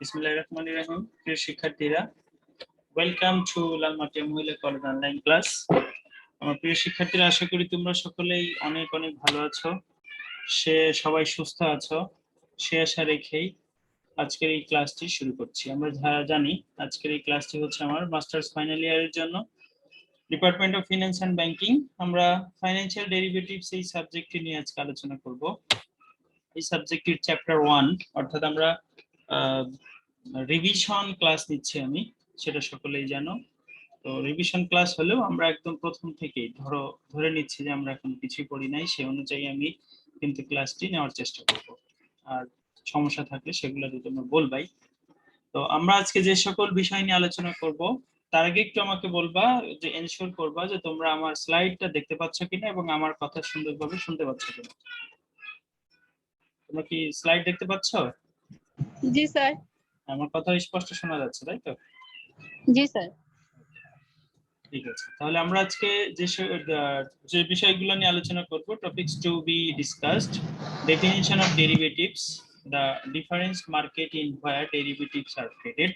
বিসমিল্লাহির রহমানির রহিম। প্রিয় শিক্ষার্থীরা, ওয়েলকাম টু লালমাটিয়া মহিলা কলেজ অনলাইন ক্লাস। আমার প্রিয় শিক্ষার্থীরা, আশা করি তোমরা সকলেই অনেক অনেক ভালো আছো, সবাই সুস্থ আছো। সে আশা রেখেই আজকের এই ক্লাসটি শুরু করছি। আমরা জানি আজকের এই ক্লাসটি হচ্ছে আমার মাস্টার্স ফাইনাল ইয়ারের জন্য, department of finance and banking. আমরা ফাইন্যান্সিয়াল ডেরিভেটিভস এই সাবজেক্টটি নিয়ে আজকে আলোচনা করব। এই সাবজেক্টটির চ্যাপ্টার 1, অর্থাৎ আমরা রিভিশন ক্লাস নিচ্ছি আমি, সেটা সকলেই জানো। তো রিভিশন ক্লাস হলেও আমরা একদম প্রথম থেকেই ধরে নিচ্ছি যে আমরা এখন কিছুই পড়ি নাই, সেই অনুযায়ী আমি কিন্তু ক্লাসটি নেওয়ার চেষ্টা করব। আর সমস্যা থাকলে সেগুলো তো তোমরা বলবাই। তো আমরা আজকে যে সকল বিষয় নিয়ে আলোচনা করব, তার আগে একটু আমাকে বলবা যে এনশিওর করবা যে তোমরা আমার স্লাইডটা দেখতে পাচ্ছ কিনা এবং আমার কথা সুন্দরভাবে শুনতে পাচ্ছ কিনা। তোমরা কি স্লাইড দেখতে পাচ্ছ? জি স্যার। আমার কথা স্পষ্ট শোনা যাচ্ছে, তাই তো? জি স্যার। ঠিক আছে, তাহলে আমরা আজকে যে বিষয়গুলো নিয়ে আলোচনা করব, topics to be discussed: definition of derivatives, the difference market in where derivatives are traded,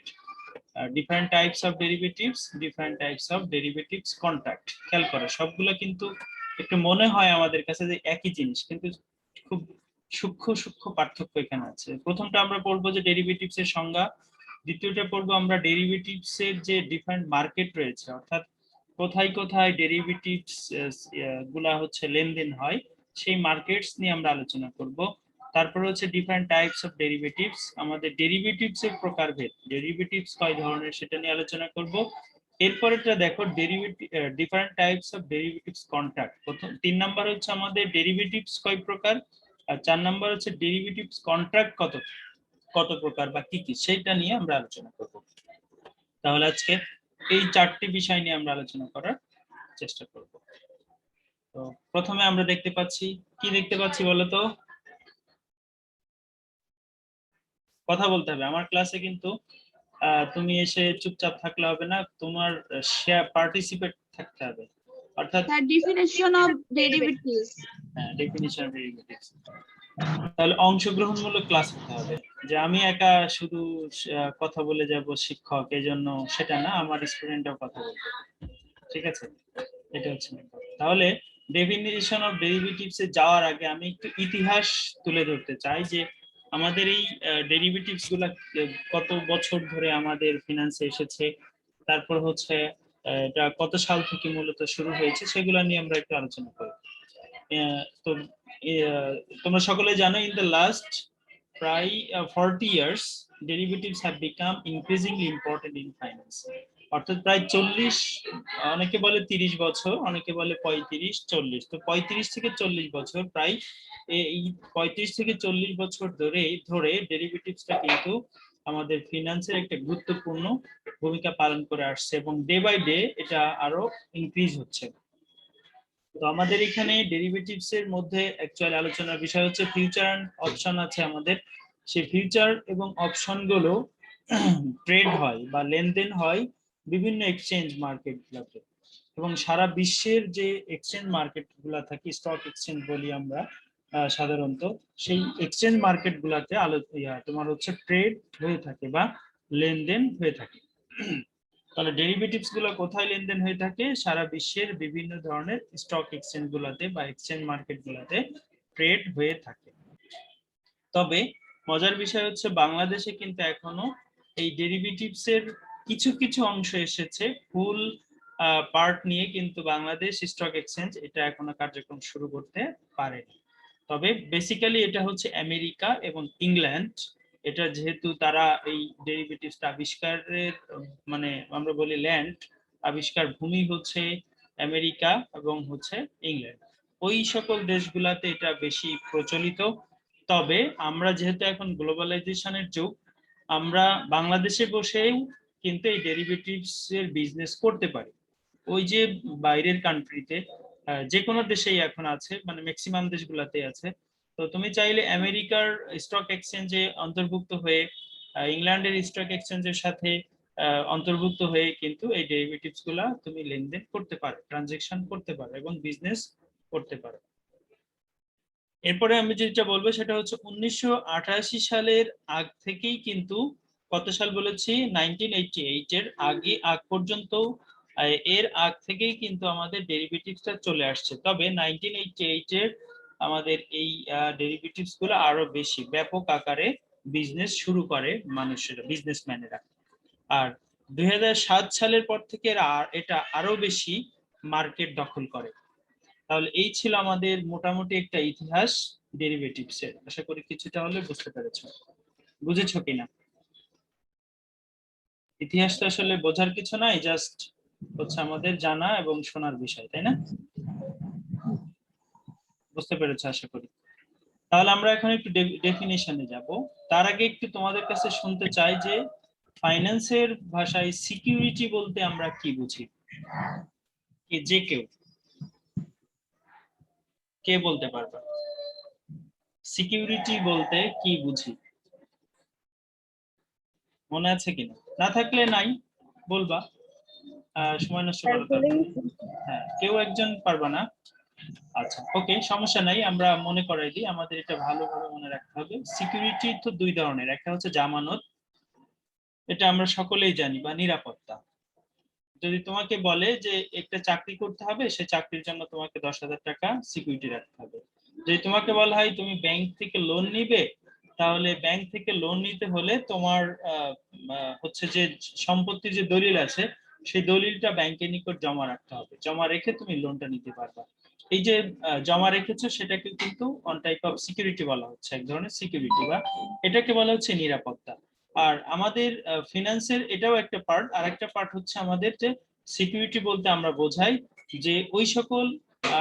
different types of derivatives, different types of derivatives contract। খেয়াল করো, সবগুলো কিন্তু একটু মনে হয় আমাদের কাছে যে একই জিনিস, কিন্তু খুব সূক্ষ্ম সূক্ষ্ম পার্থক্য এখানে আছে। প্রথমটা আমরা পড়বো যে ডেরিভেটিভস এর সংজ্ঞা, দ্বিতীয়টা পড়বো আমরা ডেরিভেটিভস এর যে ডিফারেন্ট মার্কেট রয়েছে, অর্থাৎ কোথায় কোথায় ডেরিভেটিভস গুলা হচ্ছে লেনদেন হয়, সেই মার্কেটস নিয়ে আমরা আলোচনা করব। তারপর হচ্ছে ডিফারেন্ট টাইপস অফ ডেরিভেটিভস, আমাদের ডেরিভেটিভস এর প্রকারভেদ, ডেরিভেটিভস কয় ধরনের সেটা নিয়ে আলোচনা করব। এরপরেটা দেখো derivative, different types of derivatives contract. প্রথম 3 নাম্বার হচ্ছে আমাদের ডেরিভেটিভস কয় প্রকার, আর 4 নাম্বার হচ্ছে ডেরিভেটিভস কন্ট্রাক্ট কত প্রকার বা কি কি, সেটা নিয়ে আমরা আলোচনা করব। তাহলে আজকে এই 4টি বিষয় নিয়ে আমরা আলোচনা করার চেষ্টা করব। তো প্রথমে আমরা দেখতে পাচ্ছি, কি দেখতে পাচ্ছি বলো তো? কথা বলতে হবে আমার ক্লাসে, কিন্তু তুমি এসে চুপচাপ থাকলে হবে না, তোমার পার্টিসিপেট থাকতে হবে। অর্থাৎ ডেফিনিশন অফ ডেরিভেটিভস। হ্যাঁ, ডেফিনিশন অফ ডেরিভেটিভস। তাহলে অংশগ্রহণমূলক ক্লাস হতে হবে, যে আমি একা শুধু কথা বলে যাব শিক্ষক, এই জন্য সেটা না, আমার স্টুডেন্টরাও কথা বলবে। ঠিক আছে, এটা হচ্ছে। তাহলে ডেফিনিশন অফ ডেরিভেটিভস এ যাওয়ার আগে আমি একটু ইতিহাস তুলে ধরতে চাই, যে আমাদের এই ডেরিভেটিভস গুলা কত বছর ধরে আমাদের ফিনান্সে এসেছে, তারপর হচ্ছে এটা কত সাল থেকে মূলত শুরু হয়েছে, সেগুলো নিয়ে আমরা একটু আলোচনা করি। তো তোমরা সকলে জানো, ইন দ্য লাস্ট প্রায় 40 years derivatives have become increasingly important in finance। অর্থাৎ প্রায় 40, অনেকে বলে 30 বছর, অনেকে বলে 35, 40, তো 35 থেকে 40 বছর, প্রায় এই 35 থেকে 40 বছর ধরে ডেরিভেটিভসটা কিন্তু আমাদের ফিনান্সের একটা গুরুত্বপূর্ণ ভূমিকা পালন করে আসছে, এবং ডে বাই ডে এটা আরো ইনক্রিজ হচ্ছে। তো আমাদের এখানে ডেরিভেটিভস এর মধ্যে অ্যাকচুয়ালি আলোচনার বিষয় হচ্ছে ফিউচার এন্ড অপশন আছে আমাদের। সেই ফিউচার এবং অপশন গুলো ট্রেড হয় বা লেনদেন হয় বিভিন্ন এক্সচেঞ্জ মার্কেট গুলোতে, এবং সারা বিশ্বের যে এক্সচেঞ্জ মার্কেট গুলা থাকে, স্টক এক্সচেঞ্জ বলি আমরা সাধারণত, সেই এক্সচেঞ্জ মার্কেট গুলাতে তোমার হচ্ছে ট্রেড হয়ে থাকে বা লেনদেন হয়ে থাকে। তাহলে ডেরিভেটিভস গুলো কোথায় লেনদেন হয়ে থাকে? সারা বিশ্বের বিভিন্ন ধরনের স্টক এক্সচেঞ্জ গুলাতে বা এক্সচেঞ্জ মার্কেট গুলাতে ট্রেড হয়ে থাকে। তবে মজার বিষয় হচ্ছে বাংলাদেশে কিন্তু এখনো এই ডেরিভেটিভস এর কিছু কিছু অংশ এসেছে, ফুল পার্ট নিয়ে কিন্তু বাংলাদেশ স্টক এক্সচেঞ্জ এটা এখনো কার্যক্রম শুরু করতে পারেনি। তবে বেসিক্যালি এটা হচ্ছে আমেরিকা এবং ইংল্যান্ড, এটা যেহেতু তারা এই ডেরিভেটিভসটা আবিষ্কারের, মানে আমরা বলি ল্যান্ড, আবিষ্কার ভূমি হচ্ছে আমেরিকা এবং হচ্ছে ইংল্যান্ড, ওই সকল দেশগুলাতে এটা বেশি প্রচলিত। তবে আমরা যেহেতু এখন গ্লোবালাইজেশনের যুগ, আমরা বাংলাদেশে বসেও কিন্তু এই ডেরিভেটিভস এর বিজনেস করতে পারি। ওই যে বাইরের কান্ট্রিতে, যে কোনো দেশেই এখন আছে, মানে ম্যাক্সিমাম দেশগুলোতে আছে। তো তুমি চাইলে আমেরিকার স্টক এক্সচেঞ্জে অন্তর্ভুক্ত হয়ে, ইংল্যান্ডের স্টক এক্সচেঞ্জের সাথে অন্তর্ভুক্ত হয়ে কিন্তু এই ডেরিভেটিভস গুলা তুমি লেনদেন করতে পারো, ট্রানজেকশন করতে পারো এবং বিজনেস করতে পারো। এরপরে আমি যেটা বলবো সেটা হচ্ছে 1988 সালের আগ থেকেই কিন্তু কত সাল বলেছি 1988 এর আগ পর্যন্ত এর আগ থেকেই কিন্তু আমাদের ডেরিভেটিভসটা চলে আসছে, তবে 1988 এর আমাদের এই ডেরিভেটিভস গুলো আরো বেশি ব্যাপক আকারে বিজনেস শুরু করে মানুষেরা, বিজনেসম্যানেরা। আর 2007 সালের পর থেকে এটা আরো বেশি মার্কেট দখল করে। তাহলে এই ছিল আমাদের মোটামুটি একটা ইতিহাস ডেরিভেটিভস এর। আশা করি কিছুটা হলে বুঝতে পেরেছো, বুঝেছো কিনা? ইতিহাস তো আসলে বোঝার কিছু নাই, জাস্ট হচ্ছে আমাদের জানা এবং শোনার বিষয়, তাই না? বুঝতে পেরেছো আশা করি। তাহলে আমরা এখন একটু ডেফিনিশনে যাব। তার আগে একটু তোমাদের কাছে শুনতে চাই যে ফাইন্যান্সের ভাষায় সিকিউরিটি বলতে আমরা কি বুঝি? যে কেউ কে বলতে পারবে সিকিউরিটি বলতে কি বুঝি? মনে আছে কিনা? না থাকলে নাই, বলবা, সময় নষ্ট করার দরকার নেই। হ্যাঁ, কেউ একজন পারবা না? আচ্ছা, ওকে, সমস্যা নাই, আমরা মনে করাই দিই। আমাদের এটা ভালোভাবে মনে রাখতে হবে। সিকিউরিটি তো দুই ধরনের, একটা হচ্ছে জামানত, এটা আমরা সকলেই জানি, বা নিরাপত্তা। যদি তোমাকে বলে যে একটা চাকরি করতে হবে, সে চাকরির জন্য তোমাকে 10,000 টাকা সিকিউরিটি রাখতে হবে। যদি তোমাকে বলা হয় তুমি ব্যাংক থেকে লোন নিবে, তাহলে ব্যাংক থেকে লোন নিতে হলে তোমার হচ্ছে যে সম্পত্তির যে দলিল আছে, সেই দলিলটা ব্যাংকের নিকট জমা রাখতে হবে। জমা রেখে তুমি লোনটা নিতে পারবা। এই যে জমা রেখেছো, সেটাকে কিন্তু অন টাইপ অফ সিকিউরিটি বলা হচ্ছে, এক ধরনের সিকিউরিটি, বা এটাকে বলা হচ্ছে নিরাপত্তা। আর আমাদের ফিনান্সের এটাও একটা পার্ট। আর একটা পার্ট হচ্ছে আমাদের যে সিকিউরিটি বলতে আমরা বোঝাই যে ওই সকল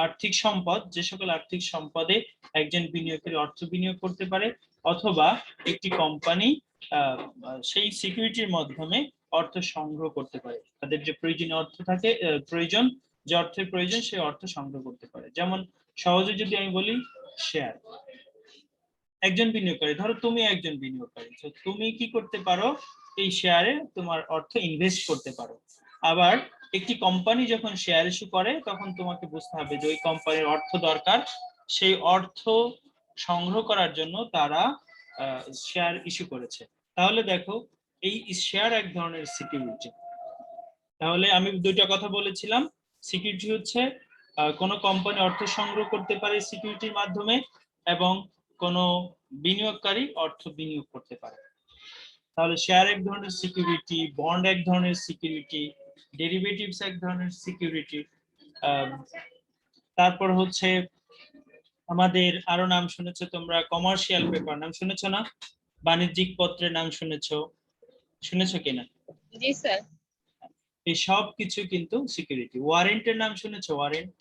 আর্থিক সম্পদ, যে সকল আর্থিক সম্পদে একজন বিনিয়োগকারী অর্থ বিনিয়োগ করতে পারে, অথবা একটি কোম্পানি সেই সিকিউরিটির মাধ্যমে অর্থ সংগ্রহ করতে পারে। তাদের যে প্রয়োজনীয় অর্থ থাকে, প্রয়োজন, যে অর্থের প্রয়োজন, সেই অর্থ সংগ্রহ করতে পারে। যেমন সহজে যদি আমি বলি, শেয়ার। একজন বিনিয়োগকারী, ধরো তুমি একজন বিনিয়োগকারী, তো তুমি কি করতে পারো, এই শেয়ারে তোমার অর্থ ইনভেস্ট করতে পারো। আবার একটি কোম্পানি যখন শেয়ার ইস্যু করে, তখন তোমাকে বুঝতে হবে যে ওই কোম্পানির অর্থ দরকার, সেই অর্থ সংগ্রহ করার জন্য তারা শেয়ার ইস্যু করেছে। তাহলে দেখো, এই শেয়ার এক ধরনের সিকিউরিটি। তাহলে আমি দুইটা কথা বলেছিলাম, সিকিউরিটি হচ্ছে কোনো কোম্পানি অর্থ সংগ্রহ করতে পারে সিকিউরিটির মাধ্যমে, এবং কোনো বিনিয়োগকারী অর্থ বিনিয়োগ করতে পারে। তাহলে শেয়ার এক ধরনের সিকিউরিটি, বন্ড এক ধরনের সিকিউরিটি, ডেরিভেটিভস এক ধরনের সিকিউরিটি। তারপর হচ্ছে আমাদের আরো নাম শুনেছো তোমরা, কমার্শিয়াল পেপার নাম শুনেছো না? বাণিজ্যিক পত্রের নাম শুনেছো, শুনেছো কিনা? জি স্যার। এই সব কিছু কিন্তু সিকিউরিটি। ওয়ারেন্টের নাম শুনেছো? ওয়ারেন্ট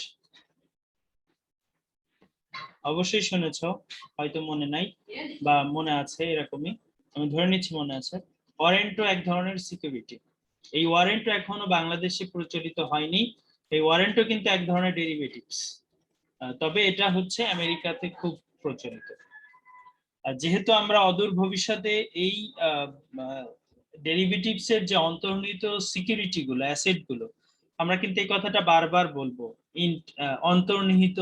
অবশ্যই শুনেছো, হয়তো মনে নাই বা মনে আছে, এরকমই আমি ধরে নিচ্ছি মনে আছে। ওয়ারেন্টও এক ধরনের সিকিউরিটি। এই ওয়ারেন্টও এখনো বাংলাদেশে প্রচলিত হয়নি। এই ওয়ারেন্টও কিন্তু এক ধরনের ডেরিভেটিভস, তবে এটা হচ্ছে আমেরিকাতে খুব প্রচলিত। যেহেতু আমরা অদূর ভবিষ্যতে এই ডেরিভেটিভস এর যে অন্তর্নিহিত সিকিউরিটি গুলো, অ্যাসেট গুলো, আমরা কিন্তু এই কথাটা বারবার বলবো। অন্তর্নিহিত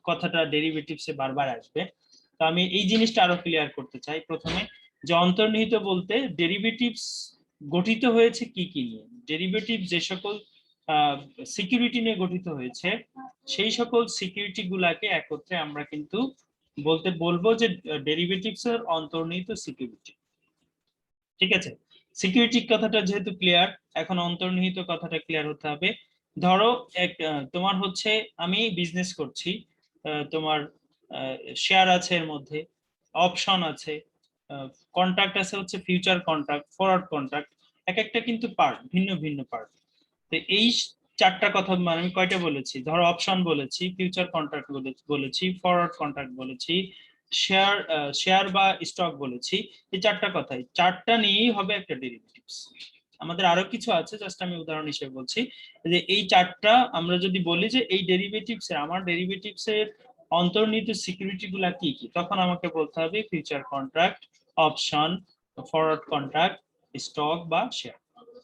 কথাটা ডেরিভেটিভস এ বারবার আসবে। তো আমি এই জিনিসটা আরো ক্লিয়ার করতে চাই প্রথমে, যে অন্তর্নিহিত বলতে ডেরিভেটিভস গঠিত হয়েছে কি কি নিয়ে। ডেরিভেটিভ যে সকল সিকিউরিটি নিয়ে গঠিত হয়েছে, সেই সকল সিকিউরিটি গুলাকে একত্রে আমরা কিন্তু বলবো যে ডেরিভেটিভস এর অন্তর্নিহিত সিকিউরিটি। ঠিক আছে, সিকিউরিটি কথাটা যেহেতু ক্লিয়ার, এখন অন্তর্নিহিত কথাটা ক্লিয়ার হতে হবে। ধরো তোমার হচ্ছে, আমি বিজনেস করছি, তোমার শেয়ার আছে, এর মধ্যে অপশন আছে, কন্ট্রাক্ট আছে, হচ্ছে ফিউচার কন্ট্রাক্ট, ফরওয়ার্ড কন্ট্রাক্ট, এক একটা কিন্তু পার্ট, ভিন্ন ভিন্ন পার্ট। তো এই চারটা কথা, মানে আমি কয়টা বলেছি, ধরো অপশন বলেছি, ফিউচার কন্ট্রাক্ট বলেছি, ফরওয়ার্ড কন্ট্রাক্ট বলেছি, শেয়ার বা স্টক বলেছি। এই চারটা কথাই, চারটা নিয়েই হবে একটা ডেরিভেটিভস। আমাদের আরো কিছু আছে, জাস্ট আমি উদাহরণ হিসেবে বলছি যে এই চারটা আমরা যদি বলি যে এই ডেরিভেটিভস এর, আমার ডেরিভেটিভস এর অন্তর্নিহিত সিকিউরিটি গুলা কি কি, তখন আমাকে বলতে হবে future contract, option, forward contract, stock বা শেয়ার।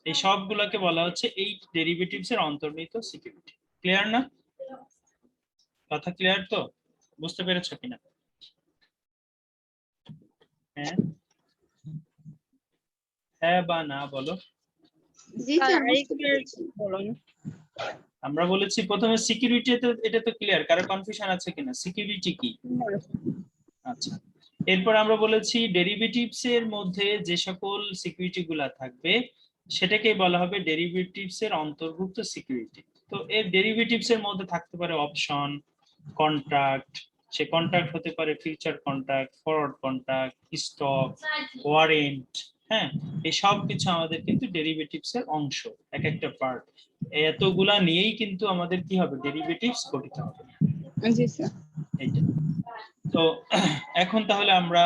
এই সবগুলোকে বলা হচ্ছে এই ডেরিভেটিভস এর অন্তর্নিহিত সিকিউরিটি। ক্লিয়ার না? কথা ক্লিয়ার তো? বুঝতে পেরেছো কিনা? হ্যাঁ, হ্যাঁ বা না বলো। জি স্যার, বুঝতে পেরেছি। বলুন। আমরা বলেছি প্রথমে সিকিউরিটি, এটা তো ক্লিয়ার, কারো কনফিউশন আছে কিনা সিকিউরিটি কি? আচ্ছা, এরপর আমরা বলেছি ডেরিভেটিভস এর মধ্যে যে সকল সিকিউরিটি গুলা থাকবে সেটাকে বলা হবে ডেরিভেটিভস এর অন্তর্ভুক্ত সিকিউরিটি। তো এর ডেরিভেটিভস এর মধ্যে থাকতে পারে অপশন, কন্ট্রাক্ট, সে কন্ট্রাক্ট হতে পারে future contract, forward contract, stock, warrant. হ্যাঁ, এই সব কিছু আমাদের কিন্তু ডেরিভেটিভস এর অংশ, এক একটা পার্ট। এতগুলা নিয়েই কিন্তু আমাদের কি হবে, ডেরিভেটিভস গঠিত হবে। জি স্যার। এইটা। তো এখন তাহলে আমরা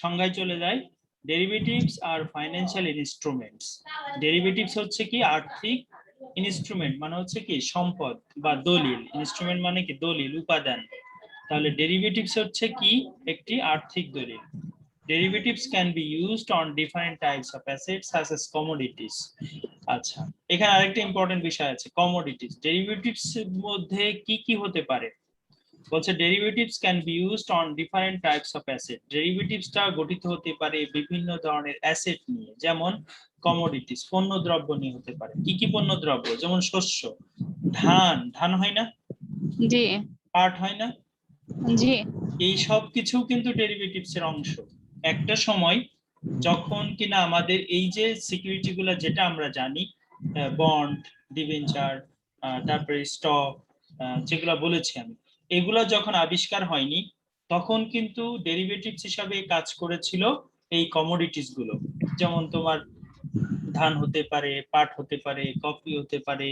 সংজ্ঞায় চলে যাই। ডেরিভেটিভস আর ফাইন্যান্সিয়াল ইনস্ট্রুমেন্টস। ডেরিভেটিভস হচ্ছে কি আর্থিক, ইনস্ট্রুমেন্ট মানে হচ্ছে কি সম্পদ বা দলিল। ইনস্ট্রুমেন্ট মানে কি দলিল, উপাদান। তাহলে ডেরিভেটিভস হচ্ছে কি একটি আর্থিক দলিল। Derivatives can be used on different types of assets such as commodities. আচ্ছা, এখানে আরেকটা ইম্পর্টেন্ট বিষয় আছে, কমোডিটিস। ডেরিভেটিভস এর মধ্যে কি কি হতে পারে বলছে, derivatives can be used on different types of asset. ডেরিভেটিভসটা গঠিত হতে পারে বিভিন্ন ধরনের অ্যাসেট নিয়ে, যেমন কমোডিটিস পণ্য দ্রব্য নিয়ে হতে পারে। কি কি পণ্য দ্রব্য? যেমন শস্য, ধান, ধান হয় না, জি পাট হয় না, জি এই সব কিছু কিন্তু ডেরিভেটিভস এর অংশ। একটা সময় যখন কিনা আমাদের এই যে সিকিউরিটি গুলা যেটা আমরা জানি, বন্ড, ডিবেঞ্চার, তারপরে স্টক, যেগুলা বলেছি আমি, এগুলা যখন আবিষ্কার হয়নি তখন কিন্তু ডেরিভেটিভস হিসাবে কাজ করেছিল এই কমোডিটিস গুলো। যেমন তোমার ধান হতে পারে, পাট হতে পারে, কফি হতে পারে,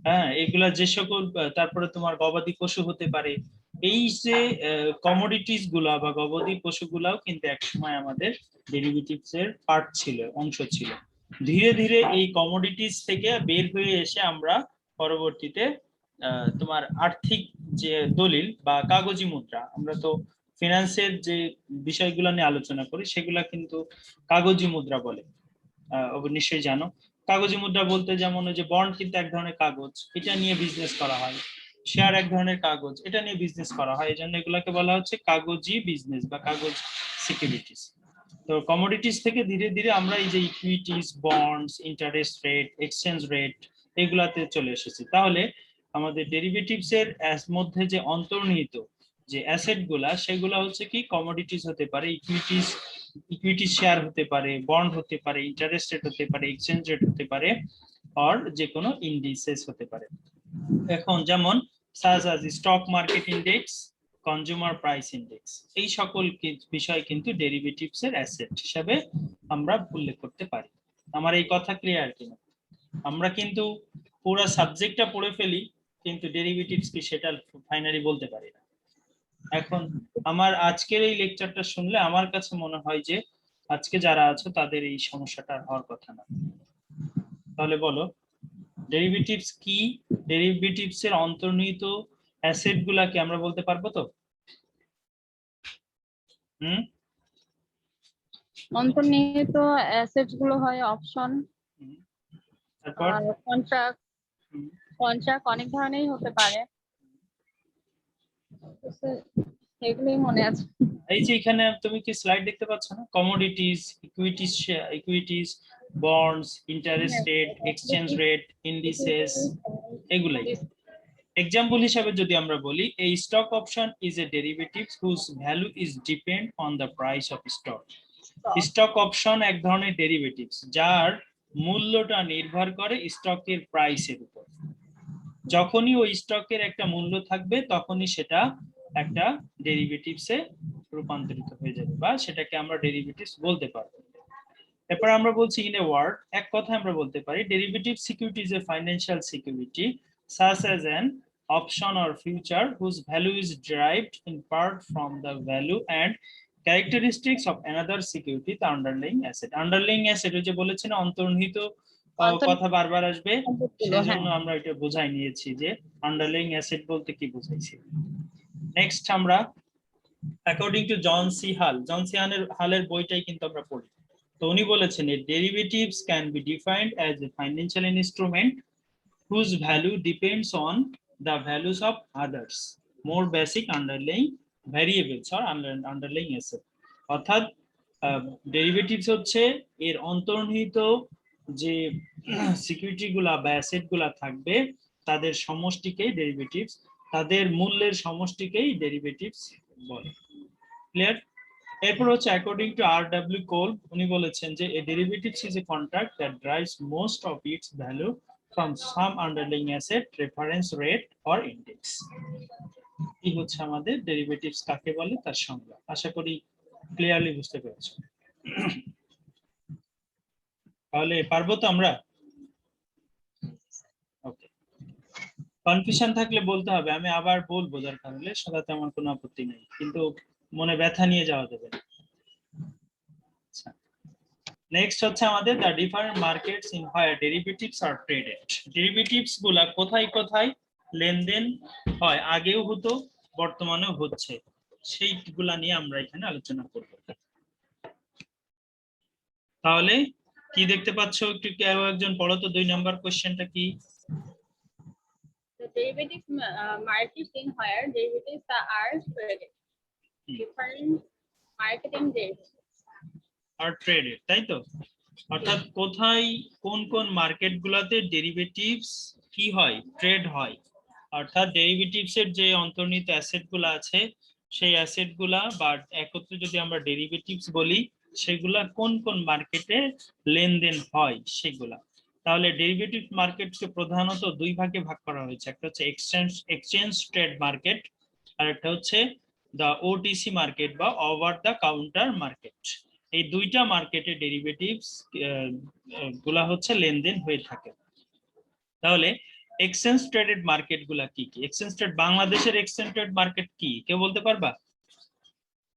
হ্যাঁ, এগুলা যে সকল, তারপরে তোমার গবাদি পশু হতে পারে। এই যে কমোডিটিস গুলা বা গবাদি পশুগুলাও কিন্তু একসময় আমাদের ডেরিভেটিভস এর পার্ট ছিল, অংশ ছিল। ধীরে ধীরে এই কমোডিটিস থেকে বের হয়ে এসে আমরা পরবর্তীতে তোমার আর্থিক যে দলিল বা কাগজি মুদ্রা, আমরা তো ফিনান্সের যে বিষয়গুলো নিয়ে আলোচনা করি সেগুলা কিন্তু কাগজি মুদ্রা বলে, নিশ্চয়ই জানো। কাগজি মুদ্রা বলতে যেমন ওই যে বন্ড কিন্তু এক ধরনের কাগজ, এটা নিয়ে বিজনেস করা হয়। শেয়ার এক ধরনের কাগজ, এটা নিয়ে বিজনেস করা হয়, এই জন্য এগুলাকে বলা হচ্ছে কাগজি বিজনেস বা কাগজ সিকিউরিটিস। তো কমোডিটিস থেকে ধীরে ধীরে আমরা এই যে equities, bonds, interest rate, exchange rate, এগুলাতে চলে এসেছি। তাহলে আমাদের ডেরিভেটিভস এর মধ্যে যে অন্তর্নিহিত যে অ্যাসেট গুলা, সেগুলা হচ্ছে কি কমোডিটিস হতে পারে, ইকুইটি শেয়ার হতে পারে, বন্ড হতে পারে, ইন্টারেস্ট রেট হতে পারে, এক্সচেঞ্জ রেট হতে পারে, আর যে কোনো ইন্ডিসেস হতে পারে। এখন যেমন stock market index, consumer price index, এই সকল বিষয় কিন্তু ডেরিভেটিভস এর অ্যাসেট হিসাবে আমরা উল্লেখ করতে পারি। আমার এই কথা ক্লিয়ার কিনা? আমরা কিন্তু পুরো সাবজেক্টটা পড়ে ফেলি কিন্তু ডেরিভেটিভস কি সেটা ফাইনালি বলতে পারি না। এখন আমার আজকের এই লেকচারটা শুনলে আমার কাছে মনে হয় যে আজকে যারা আছো তাদের এই সমস্যাটা হওয়ার কথা না। তাহলে বলো ডেরিভেটিভস কি, ডেরিভেটিভস এর অন্তর্নিহিত অ্যাসেট গুলাকে আমরা বলতে পারবো তো? অন্তর্নিহিত অ্যাসেটস গুলো হয় অপশন, তারপর আর কন্ট্রাক্ট। কন্ট্রাক্ট অনেক ধরনেরই হতে পারে, এগুলোই মনে আছে। এই যে এখানে তুমি কি স্লাইড দেখতে পাচ্ছ না? Commodities, equities, bonds, interest rate, exchange rate, indices, এগুলাই। এক্সাম্পল হিসাবে যদি আমরা বলি, এই stock option is a derivative whose value is depend on the price of stock. Stock option এক ধরনের ডেরিভেটিভস যার মূল্যটা নির্ভর করে স্টকের প্রাইসের উপর। যখনই ওই স্টকের একটা মূল্য থাকবে তখনই সেটা একটা ডেরিভেটিভসে রূপান্তরিত হয়ে যাবে বা সেটাকে আমরা ডেরিভেটিভস বলতে পারবো। এরপর আমরা বলছি ইন এ ওয়ার্ড, এক কথা আমরা বলতে পারি derivative security is a financial security such as an option or future whose value is derived in part from the value and characteristics of another security, the underlying asset. Underlying asset যে বলেছেন অন্তর্নিহিত কথা বারবার আসবে, সেজন্য আমরা এটা বোঝাই নিয়েছি যে আন্ডারলাইং অ্যাসেট বলতে কি বোঝাইছি। নেক্সট আমরা অ্যাকর্ডিং টু জন সি হালের বইটাই কিন্তু আমরা পড়ি। তো উনি বলেছেন derivatives can B defined as a financial instrument whose value depends on the values of others more basic underlying variables or underlying asset। অর্থাৎ ডেরিভেটিভস হচ্ছে এর অন্তর্নিহিত যে সিকিউরিটি গুলা বা অ্যাসেট গুলা থাকবে তাদের সমষ্টিকেই ডেরিভেটিভস, তাদের মূল্যের সমষ্টিকেই ডেরিভেটিভস বলে। ক্লিয়ার? এরপর হচ্ছে অ্যাকর্ডিং টু R.W. Kolb, উনি বলেছেন যে a derivatives is a contract that derives most of its value from some underlying asset, reference rate or index. এই হচ্ছে আমাদের ডেরিভেটিভস কাকে বলে তার সংজ্ঞা। আশা করি ক্লিয়ারলি বুঝতে পেরেছো। তাহলে পারবো তো আমরা? ওকে, কনফিউশন থাকলে বলতে হবে, আমি আবার বলবো দরকার হলে, সাথে আমার কোনো আপত্তি নেই, কিন্তু মনে ব্যথা নিয়ে যাওয়া যাবে না। নেক্সট হচ্ছে আমাদের the different markets in where derivatives are traded. Derivatives গুলা কোথায় কোথায় লেনদেন হয়, আগেও হতো বর্তমানেও হচ্ছে, সেইগুলা নিয়ে আমরা এখানে আলোচনা করব। তাহলে কি দেখতে পাচ্ছ, একটু কেউ একজন পড়ো তো 2 নাম্বার কোশ্চেনটা কি? The derivative markets in where derivatives are traded. Different marketing derivatives R traded, তাই তো? অর্থাৎ কোথায় কোন কোন মার্কেট গুলাতে ডেরিভেটিভস কি হয়, ট্রেড হয়। অর্থাৎ ডেরিভেটিভস এর যে অন্তর্নিহিত অ্যাসেট গুলা আছে সেই অ্যাসেট গুলা বা একত্রে যদি আমরা ডেরিভেটিভস বলি সেগুলা কোন কোন মার্কেটে লেনদেন হয় সেগুলা। তাহলে ডেরিভেটিভ মার্কেটকে প্রধানত 2 ভাগে ভাগ করা হয়েছে, একটা হচ্ছে এক্সচেঞ্জ ট্রেড মার্কেট আর একটা হচ্ছে দা ওটিসি মার্কেট বা ওভার দা কাউন্টার মার্কেট। এই দুইটা মার্কেটে ডেরিভেটিভস গুলা হচ্ছে লেনদেন হয়ে থাকে। তাহলে এক্সচেঞ্জ ট্রেডেড মার্কেট গুলা কি কি? এক্সচেঞ্জ ট্রেড, বাংলাদেশের এক্সচেঞ্জ ট্রেড মার্কেট কি কেউ বলতে পারবা?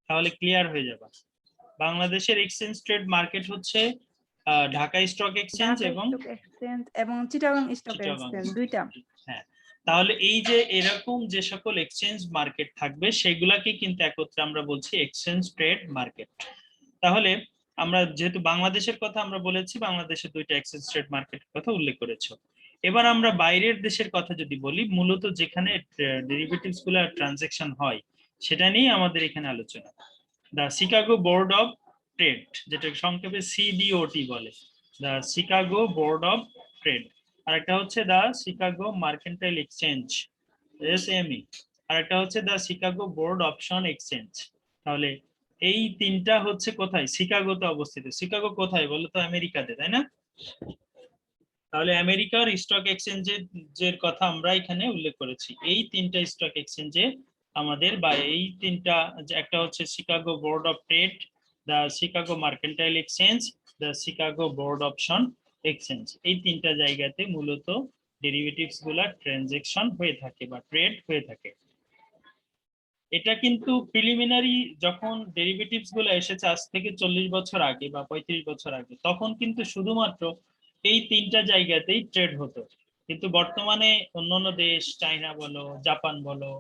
তাহলে ক্লিয়ার হয়ে যাবে। বাংলাদেশের এক্সচেঞ্জ ট্রেড মার্কেট হচ্ছে ঢাকা স্টক এক্সচেঞ্জ এবং চিটাগং স্টক এক্সচেঞ্জ, দুইটা। হ্যাঁ, তাহলে এই যে এরকম যে সকল এক্সচেঞ্জ মার্কেট থাকবে সেগুলাকে কিন্তু একত্রে আমরা বলছি এক্সচেঞ্জ ট্রেড মার্কেট। তাহলে আমরা যেহেতু বাংলাদেশের কথা আমরা বলেছি, বাংলাদেশের 2টা এক্সচেঞ্জ ট্রেড মার্কেটের কথা উল্লেখ করেছো। এবার আমরা বাইরের দেশের কথা যদি বলি, মূলত যেখানে ডেরিভেটিভস গুলা ট্রানজাকশন হয় সেটা নিয়ে আমাদের এখানে আলোচনা। দা শিকাগো বোর্ড অফ ট্রেড, যেটা সংক্ষেপে সিবিওটি বলে, দা শিকাগো বোর্ড অফ ট্রেড। আর একটা হচ্ছে দা শিকাগো মার্কেন্টাইল এক্সচেঞ্জ এসএমই, আর একটা হচ্ছে দা শিকাগো বোর্ড অপশন এক্সচেঞ্জ। তাহলে এই 3টা হচ্ছে কোথায়? শিকাগোতে অবস্থিত। শিকাগো কোথায় বলো তো? আমেরিকাতে, তাই না? তাহলে আমেরিকার স্টক এক্সচেঞ্জের কথা আমরা এখানে উল্লেখ করেছি। এই 3টা স্টক এক্সচেঞ্জে আমাদের বা এই 3টা, একটা হচ্ছে Chicago board of trade, the Chicago mercantile exchange, the Chicago board option exchange, এই 3টা জায়গাতে মূলত ডেরিভেটিভস গুলা ট্রানজাকশন হয়ে থাকে বা ট্রেড হয়ে থাকে। এটা কিন্তু প্রিলিমিনারি, যখন ডেরিভেটিভস গুলো এসেছে আজ থেকে 40 বছর আগে বা 35 বছর আগে, তখন কিন্তু শুধুমাত্র এই 3টা জায়গাতেই ট্রেড হতো। কিন্তু বর্তমানে অন্যান্য দেশ, চায়না বলো, জাপান বলো,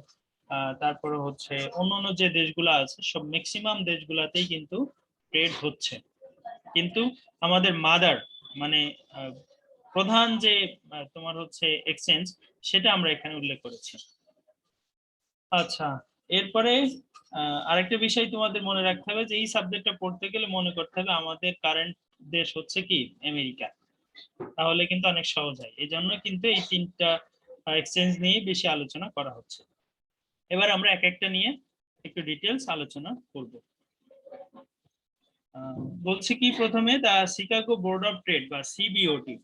তারপরে হচ্ছে অন্যান্য যে দেশগুলো আছে, সব ম্যাক্সিমাম দেশগুলাতেই কিন্তু ট্রেড হচ্ছে। কিন্তু আমাদের মাদার মানে প্রধান যে তোমার হচ্ছে এক্সচেঞ্জ, সেটা আমরা এখানে উল্লেখ করেছি। আচ্ছা, এরপরে আরেকটা বিষয় তোমাদের মনে রাখতে হবে যে এই সাবজেক্টটা পড়তে গেলে মনে করতে হবে আমাদের কারেন্ট দেশ হচ্ছে কি আমেরিকা, তাহলে কিন্তু অনেক সহজ হয়। এই জন্য কিন্তু এই 3টা এক্সচেঞ্জ নিয়ে বেশি আলোচনা করা হচ্ছে। এবার আমরা এক একটা নিয়ে একটু ডিটেলস আলোচনা করব। বলছি কি, প্রথমে দা শিকাগো বোর্ড অফ ট্রেড বা সিবিওটি।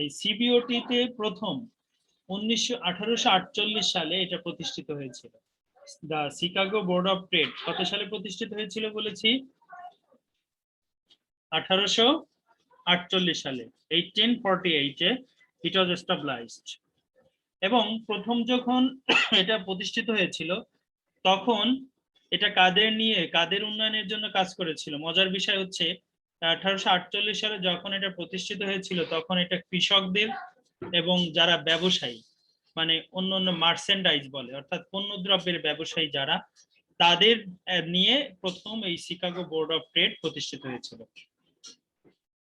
এই সিবিওটি তে প্রথম 1848 সালে এটা প্রতিষ্ঠিত হয়েছিল। দা শিকাগো বোর্ড অফ ট্রেড কত সালে প্রতিষ্ঠিত হয়েছিল বলেছি? 1848 সালে, 1848 এ ইট ওয়াজ এস্টাবলিশড। এবং প্রথম যখন এটা প্রতিষ্ঠিত হয়েছিল তখন এটা কাদের উন্নয়নের জন্য কাজ করেছিল? মজার বিষয় হচ্ছে 1848 সালে যখন এটা প্রতিষ্ঠিত হয়েছিল তখন এটা কৃষকদের এবং যারা ব্যবসায়ী, মানে অন্যান্য মার্চেন্ডাইজ বলে, অর্থাৎ পণ্যদ্রব্যের ব্যবসায়ী যারা, তাদের নিয়ে প্রথম এই শিকাগো বোর্ড অফ ট্রেড প্রতিষ্ঠিত হয়েছিল।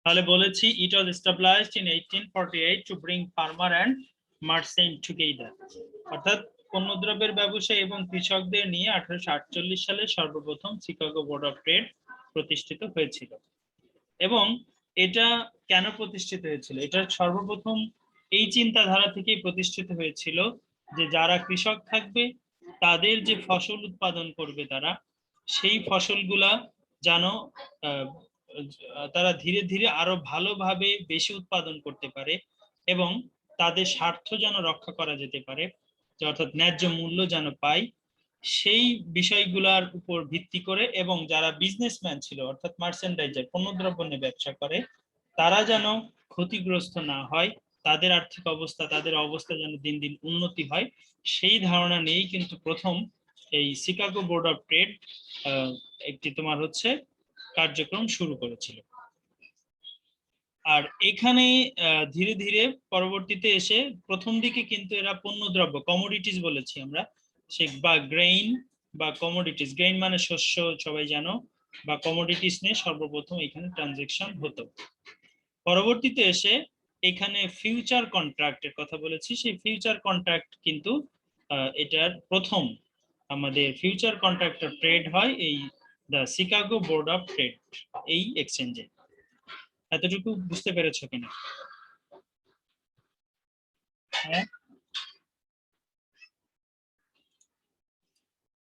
তাহলে বলেছি it was established in 1848 to bring farmer and merchant together, অর্থাৎ পণ্যদ্রব্যের ব্যবসায়ী এবং কৃষকদের নিয়ে 1848 সালে সর্বপ্রথম শিকাগো বোর্ড অফ ট্রেড প্রতিষ্ঠিত হয়েছিল। এবং এটা কেন প্রতিষ্ঠিত হয়েছিল? এটা সর্বপ্রথম এই চিন্তাধারা থেকেই প্রতিষ্ঠিত হয়েছিল যে যারা কৃষক থাকবে তাদের যে ফসল উৎপাদন করবে তারা, সেই ফসলগুলা যেন তারা ধীরে ধীরে আরো ভালোভাবে বেশি উৎপাদন করতে পারে এবং তাদের স্বার্থ যেন রক্ষা করা যেতে পারে, অর্থাৎ ন্যায্য মূল্য যেন পায়, সেই বিষয়গুলোর উপর ভিত্তি করে। এবং যারা বিজনেসম্যান ছিল অর্থাৎ মার্চেন্ডাইজার, পণ্যদ্রব্য নিয়ে ব্যবসা করে, তারা যেন ক্ষতিগ্রস্ত না হয়, তাদের আর্থিক অবস্থা, তাদের অবস্থা যেন দিন দিন উন্নতি হয়, সেই ধারণা নিয়েই কিন্তু প্রথম এই শিকাগো বোর্ড অফ ট্রেড একটি তোমার হচ্ছে কার্যক্রম শুরু করেছিল। আর এখানে ধীরে ধীরে পরবর্তীতে এসে প্রথম দিকে কিন্তু এরা পণ্যদ্রব্য, কমোডিটিস বলেছি আমরা, সে বা গ্রেইন বা কমোডিটিস, গ্রেইন মানে শস্য সবাই জানো, বা কমোডিটিস নিয়ে সর্বপ্রথম এখানে ট্রানজেকশন হতো। পরবর্তীতে এসে এখানে ফিউচার কন্ট্রাক্টের কথা বলেছি, সেই ফিউচার কন্ট্রাক্ট কিন্তু এটার প্রথম আমাদের ফিউচার কন্ট্রাক্ট ট্রেড হয় এই the Chicago board of trade এই এক্সচেঞ্জে। এতটুকু বুঝতে পেরেছো কিনা? হ্যাঁ,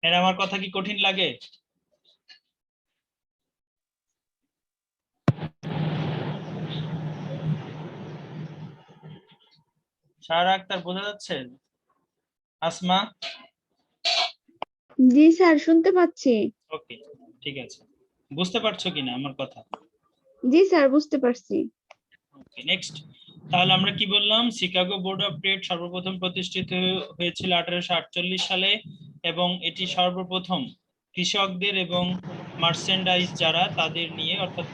এর আমার কথা কি কঠিন লাগে? সারা আক্তার বোঝা যাচ্ছে? আসমা? জি স্যার, শুনতে পাচ্ছি। ওকে, ঠিক আছে। বুঝতে পারছো কিনা আমার কথা? জি স্যার, বুঝতে পারছি। ওকে, নেক্সট। তাহলে আমরা কি বললাম? শিকাগো বোর্ড অফ ট্রেড সর্বপ্রথম প্রতিষ্ঠিত হয়েছিল 1848 সালে এবং এটি সর্বপ্রথম কৃষকদের এবং মার্চেন্ডাইজ যারা তাদের নিয়ে, অর্থাৎ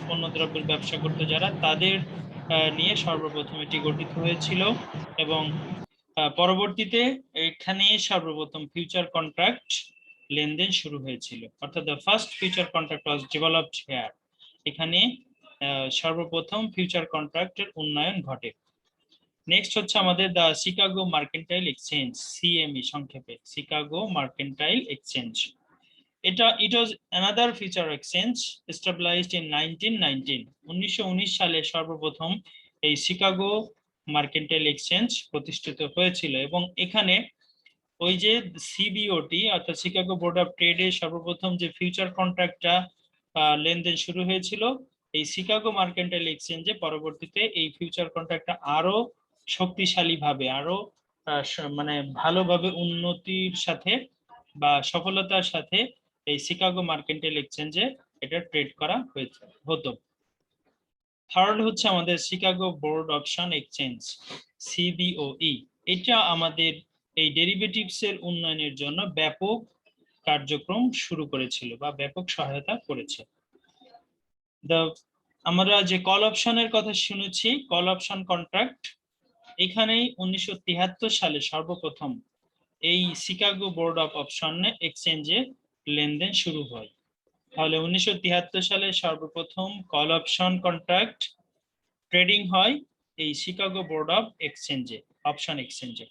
পণ্যদ্রব্যের ব্যবসা করতে যারা, তাদের নিয়ে সর্বপ্রথম এটি গঠিত হয়েছিল। এবং পরবর্তীতে এখানে সর্বপ্রথম ফিউচার কন্ট্রাক্ট লেনদেন শুরু হয়েছিল, অর্থাৎ the first future contract was developed here. এখানে সর্বপ্রথম ফিউচার কন্ট্রাক্টের উন্নয়ন ঘটে। নেক্সট হচ্ছে আমাদের the Chicago mercantile Exchange, CME সংক্ষেপে, Chicago mercantile Exchange. it was another future exchange established in 1919. 1919 সালে সর্বপ্রথম এই শিকাগো মার্কেন্টাইল এক্সচেঞ্জ প্রতিষ্ঠিত হয়েছিল। এবং এখানে ওই যে সিবিওটি অর্থাৎ শিকাগো বোর্ড অফ ট্রেডে সর্বপ্রথম যে ফিউচার কন্ট্রাক্টটা লেনদেন শুরু হয়েছিল, এই শিকাগো মার্কেন্টাইল এক্সচেঞ্জে পরবর্তীতে এই ফিউচার কন্ট্রাক্টটা আরো শক্তিশালী ভাবে, আরো মানে ভালোভাবে উন্নতির সাথে বা সফলতার সাথে এই শিকাগো মার্কেন্টাইল এক্সচেঞ্জে এটা ট্রেড করা হতো। থার্ড হচ্ছে আমাদের শিকাগো বোর্ড অপশন এক্সচেঞ্জ, সিবিওই। এটা আমাদের এই ডেরিভেটিভস এর উন্নয়নের জন্য ব্যাপক কার্যক্রম শুরু করেছিল বা ব্যাপক সহায়তা করেছে। আমরা যে কল অপশনের কথা শুনেছি, কল অপশন কন্ট্রাক্ট, এখানেই 1973 সালে সর্বপ্রথম এই শিকাগো বোর্ড অফ অপশন এক্সচেঞ্জে লেনদেন শুরু হয়। তাহলে 1973 সালে সর্বপ্রথম কল অপশন কন্ট্রাক্ট ট্রেডিং হয় এই শিকাগো বোর্ড অফ এক্সচেঞ্জে, অপশন এক্সচেঞ্জে।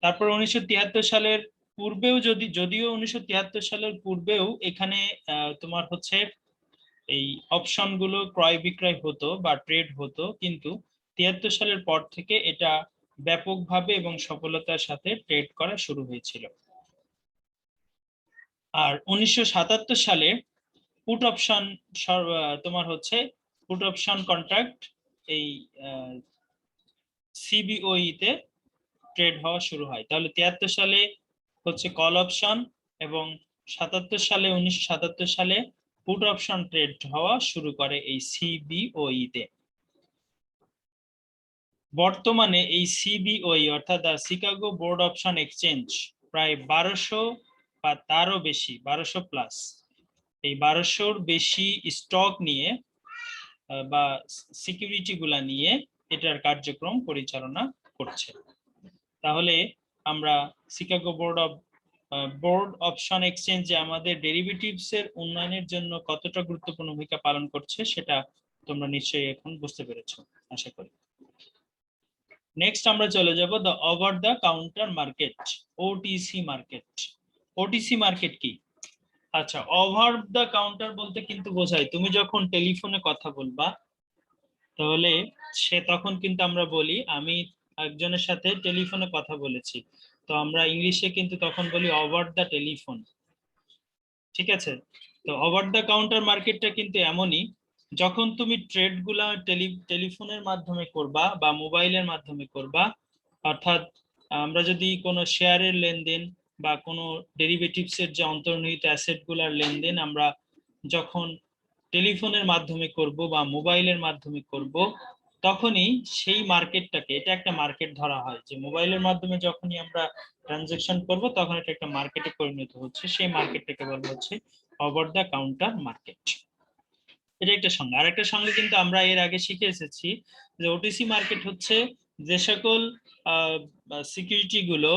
তারপর 1973 সালের পূর্বেও যদিও 1973 সালের পূর্বেও এখানে তোমার হচ্ছে এই অপশন গুলো ক্রয় বিক্রয় হতো বা ট্রেড হতো, কিন্তু 73 সালের পর থেকে এটা ব্যাপকভাবে এবং সফলতার সাথে ট্রেড করা শুরু হয়েছিল। আর 1977 সালে পুট অপশন তোমার হচ্ছে পুট অপশন কন্ট্রাক্ট এই সিবিওই তে ট্রেড হওয়া শুরু হয়। তাহলে 73 সালে হচ্ছে কল অপশন এবং 1977 সালে পুট অপশন ট্রেড হওয়া শুরু করে এই সিবিওই তে। বর্তমানে এই সিবিওই অর্থাৎ শিকাগো বোর্ড অপশন এক্সচেঞ্জ প্রায় 1200 বা তারও বেশি, 1200 প্লাস, এই 1200-র বেশি স্টক নিয়ে বা সিকিউরিটি গুলা নিয়ে এটার কার্যক্রম পরিচালনা করছে। তাহলে আমরা শিকাগো বোর্ড অপশন এক্সচেঞ্জে আমাদের ডেরিভেটিভস এর উন্নয়নের জন্য কতটা গুরুত্বপূর্ণ ভূমিকা পালন করছে সেটা তোমরা নিশ্চয়ই এখন বুঝতে পেরেছো আশা করি। নেক্সট আমরা চলে যাব the over the counter market, OTC market. OTC market কি? আচ্ছা, ওভার দ্য কাউন্টার বলতে কিন্তু বোঝায় তুমি যখন টেলিফোনে কথা বলবা, তাহলে তখন কিন্তু আমরা বলি আমি একজনের সাথে টেলিফোনে কথা বলেছি, তো আমরা ইংলিশে কিন্তু তখন বলি ওভার দ্য টেলিফোন। ঠিক আছে, তো ওভার দ্য কাউন্টার মার্কেটটা কিন্তু এমনই, যখন তুমি ট্রেড গুলা টেলিফোনের মাধ্যমে করবা বা মোবাইলের মাধ্যমে করবা, অর্থাৎ আমরা যদি কোনো শেয়ারের লেনদেন বা কোনো ডেরিভেটিভস এর যে অন্তর্নিহিত অ্যাসেট গুলার লেনদেন আমরা যখন টেলিফোনের মাধ্যমে করব বা মোবাইলের মাধ্যমে করব, তখনই সেই মার্কেটটাকে, এটা একটা মার্কেট ধরা হয় যে মোবাইলের মাধ্যমে যখনই আমরা ট্রানজেকশন করব তখন এটা একটা মার্কেটে পরিণত হচ্ছে, সেই মার্কেটটাকে বলা হচ্ছে ওভার দ্য কাউন্টার মার্কেট। এটা একটা সংজ্ঞা। আরেকটা সংজ্ঞা কিন্তু আমরা এর আগে শিখে এসেছি যে ওটিসি মার্কেট হচ্ছে যে সকল সিকিউরিটি গুলো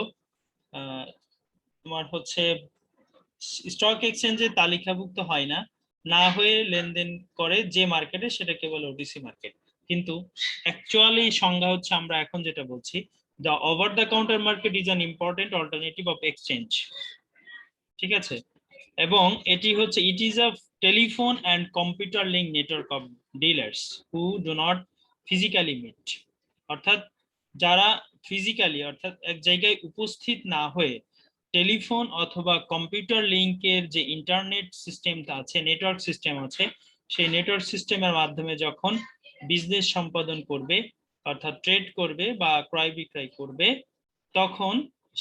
তোমার হচ্ছে স্টক এক্সচেঞ্জে তালিকাভুক্ত হয় না, না হয়ে লেনদেন করে যে মার্কেটে, সেটাকে বলে ওটিসি মার্কেট। কিন্তু অ্যাকচুয়ালি সংজ্ঞা হচ্ছে আমরা এখন যেটা বলছি, the over the counter market is an important alternative of exchange. ঠিক আছে, এবং এটি হচ্ছে it is a telephone and computer link network of dealers who do not physically meet, অর্থাৎ যারা ফিজিক্যালি অর্থাৎ এক জায়গায় উপস্থিত না হয়ে টেলিফোন অথবা কম্পিউটার লিংকের যে ইন্টারনেট সিস্টেম আছে, নেটওয়ার্ক সিস্টেম আছে, সেই নেটওয়ার্ক সিস্টেমের মাধ্যমে যখন বিজনেস সম্পাদন করবে, অর্থাৎ ট্রেড করবে বা ক্রয় বিক্রয় করবে, তখন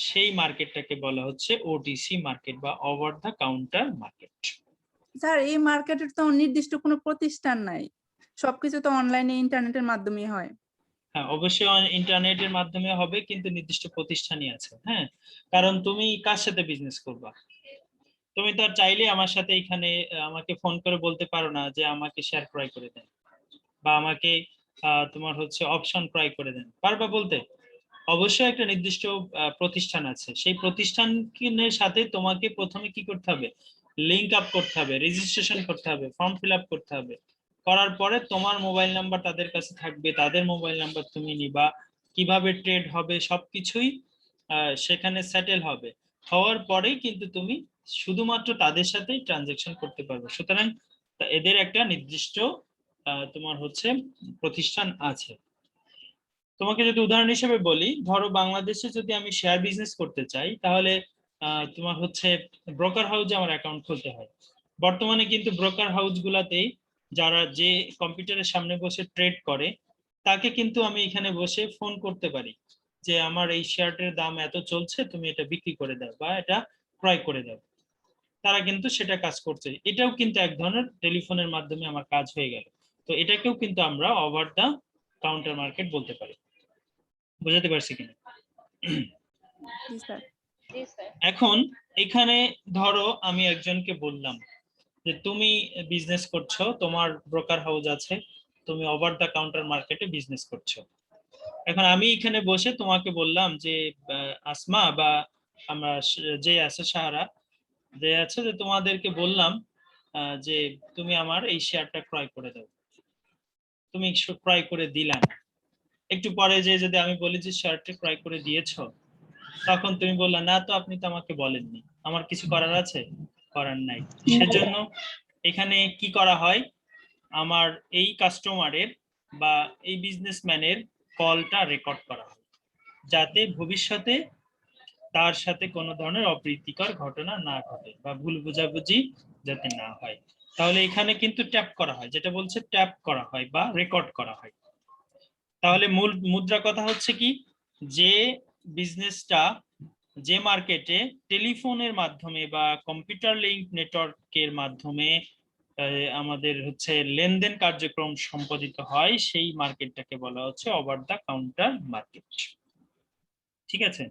সেই মার্কেটটাকে বলা হচ্ছে ওটিসি মার্কেট বা over the counter market. Sir এই মার্কেটের তো নির্দিষ্ট কোনো প্রতিষ্ঠান নাই, সবকিছু তো অনলাইনে ইন্টারনেটের মাধ্যমে হয়। হ্যাঁ, অবশ্যই ইন্টারনেটের মাধ্যমে হবে, কিন্তু নির্দিষ্ট প্রতিষ্ঠানই আছে। হ্যাঁ, কারণ তুমি কার সাথে বিজনেস করবা? তুমি তো আর চাইলে আমার সাথে এখানে আমাকে ফোন করে বলতে পারো না যে আমাকে শেয়ার ক্রয় করে দেন বা আমাকে তোমার হচ্ছে অপশন ক্রয় করে দেন, পারবা বলতে? অবশ্যই একটা নির্দিষ্ট প্রতিষ্ঠান আছে, সেই প্রতিষ্ঠানের সাথে তোমাকে প্রথমে কি করতে হবে? লিংক আপ করতে হবে, রেজিস্ট্রেশন করতে হবে, ফর্ম ফিল আপ করতে হবে। করার পরে তোমার মোবাইল নাম্বার তাদের কাছে থাকবে, তাদের মোবাইল নাম্বার তুমি নিবা, কিভাবে ট্রেড হবে সবকিছুই সেখানে সেটেল হবে। হওয়ার পরেই কিন্তু তুমি শুধুমাত্র তাদের সাথেই ট্রানজেকশন করতে পারবে। সুতরাং এদের একটা নির্দিষ্ট তোমার হচ্ছে প্রতিষ্ঠান আছে। তোমাকে যদি উদাহরণ হিসেবে বলি, ধরো বাংলাদেশে যদি আমি শেয়ার বিজনেস করতে চাই, তাহলে তোমার হচ্ছে ব্রোকার হাউসে আমার অ্যাকাউন্ট খুলতে হয়। বর্তমানে কিন্তু ব্রোকার হাউস গুলাতেই যারা যে কম্পিউটারের সামনে বসে ট্রেড করে, তাকে কিন্তু আমি এখানে বসে ফোন করতে পারি যে আমার এই শেয়ারটির দাম এত চলছে, তুমি এটা বিক্রি করে দাও বা এটা ক্রয় করে দাও। তারা কিন্তু সেটা কাজ করছে, এটাও কিন্তু এক ধরনের টেলিফোনের মাধ্যমে আমার কাজ হয়ে গেল। তো এটাকেও কিন্তু আমরা ওভার দা কাউন্টার মার্কেট বলতে পারি। বুঝাতে পারছি কিনা? জি স্যার। জি স্যার। এখন এখানে ধরো আমি একজনকে বললাম যে তুমি বিজনেস করছো, তোমার ব্রোকার হাউস আছে, তুমি ওভার দা কাউন্টার মার্কেটে বিজনেস করছো। এখন আমি এখানে বসে তোমাকে বললাম যে আসমা বা আমরা যে আছে সাহারা, যে আছে, যে তোমাদেরকে বললাম যে তুমি আমার এই শেয়ারটা ক্রয় করে দাও। তুমি ক্রয় করে দিলা না। একটু পরে যে যদি আমি বলি যে শেয়ারটা ক্রয় করে দিয়েছো, তখন তুমি বললা না তো আপনি তো আমাকে বলেননি, আমার কিছু করার আছে? করার নাই। সেজন্য এখানে কি করা হয়, আমার এই কাস্টমারের বা এই বিজনেসম্যানের কলটা রেকর্ড করা হয়, যাতে ভবিষ্যতে তার সাথে কোনো ধরনের অপ্রীতিকর ঘটনা না ঘটে বা ভুল বোঝাবুঝি যাতে না হয়। তাহলে এখানে কিন্তু ট্যাপ করা হয়, যেটা বলছে ট্যাপ করা হয় বা রেকর্ড করা হয়। তাহলে মূল মুদ্রা কথা হচ্ছে কি, যে বিজনেসটা যে মার্কেটে টেলিফোনের মাধ্যমে বা কম্পিউটার লিংক নেটওয়ার্কের মাধ্যমে আমাদের হচ্ছে লেনদেন কার্যক্রম সম্পাদিত হয়, সেই মার্কেটটাকে বলা হচ্ছে ওভার দা কাউন্টার মার্কেট। ঠিক আছে,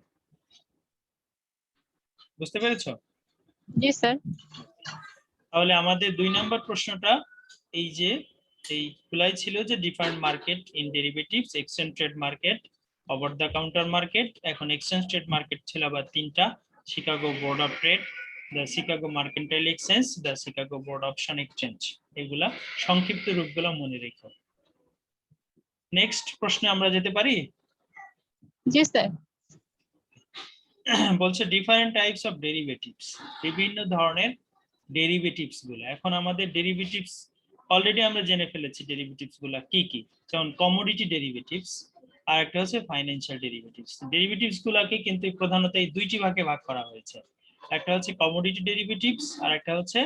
বুঝতে পেরেছো? জি স্যার। তাহলে আমাদের 2 নম্বর প্রশ্নটা এই যে এই খোলাই ছিল যে different market in derivatives, exchange trade market, over the counter market. এখন এক্সচেঞ্জ ট্রেড মার্কেট ছিল আবার 3টা, Chicago board of trade, the Chicago mercantile exchange, the Chicago board option exchange. এগুলা সংক্ষিপ্ত রূপগুলো মনে রেখো। নেক্সট প্রশ্নে আমরা যেতে পারি। জি স্যার। বলছে ডিফারেন্ট টাইপস অফ ডেরিভেটিভস, বিভিন্ন ধরনের ডেরিভেটিভস গুলো। এখন আমাদের ডেরিভেটিভস অলরেডি আমরা জেনে ফেলেছি ডেরিভেটিভস গুলা কি কি, যেমন কমোডিটি ডেরিভেটিভস আর একটা হচ্ছে ফাইন্যান্সিয়াল ডেরিভেটিভস। ডেরিভেটিভস গুলাকে কিন্তু প্রধানত এই দুইটি ভাগে ভাগ করা হয়েছে, একটা হচ্ছে কমোডিটি ডেরিভেটিভস আর একটা হচ্ছে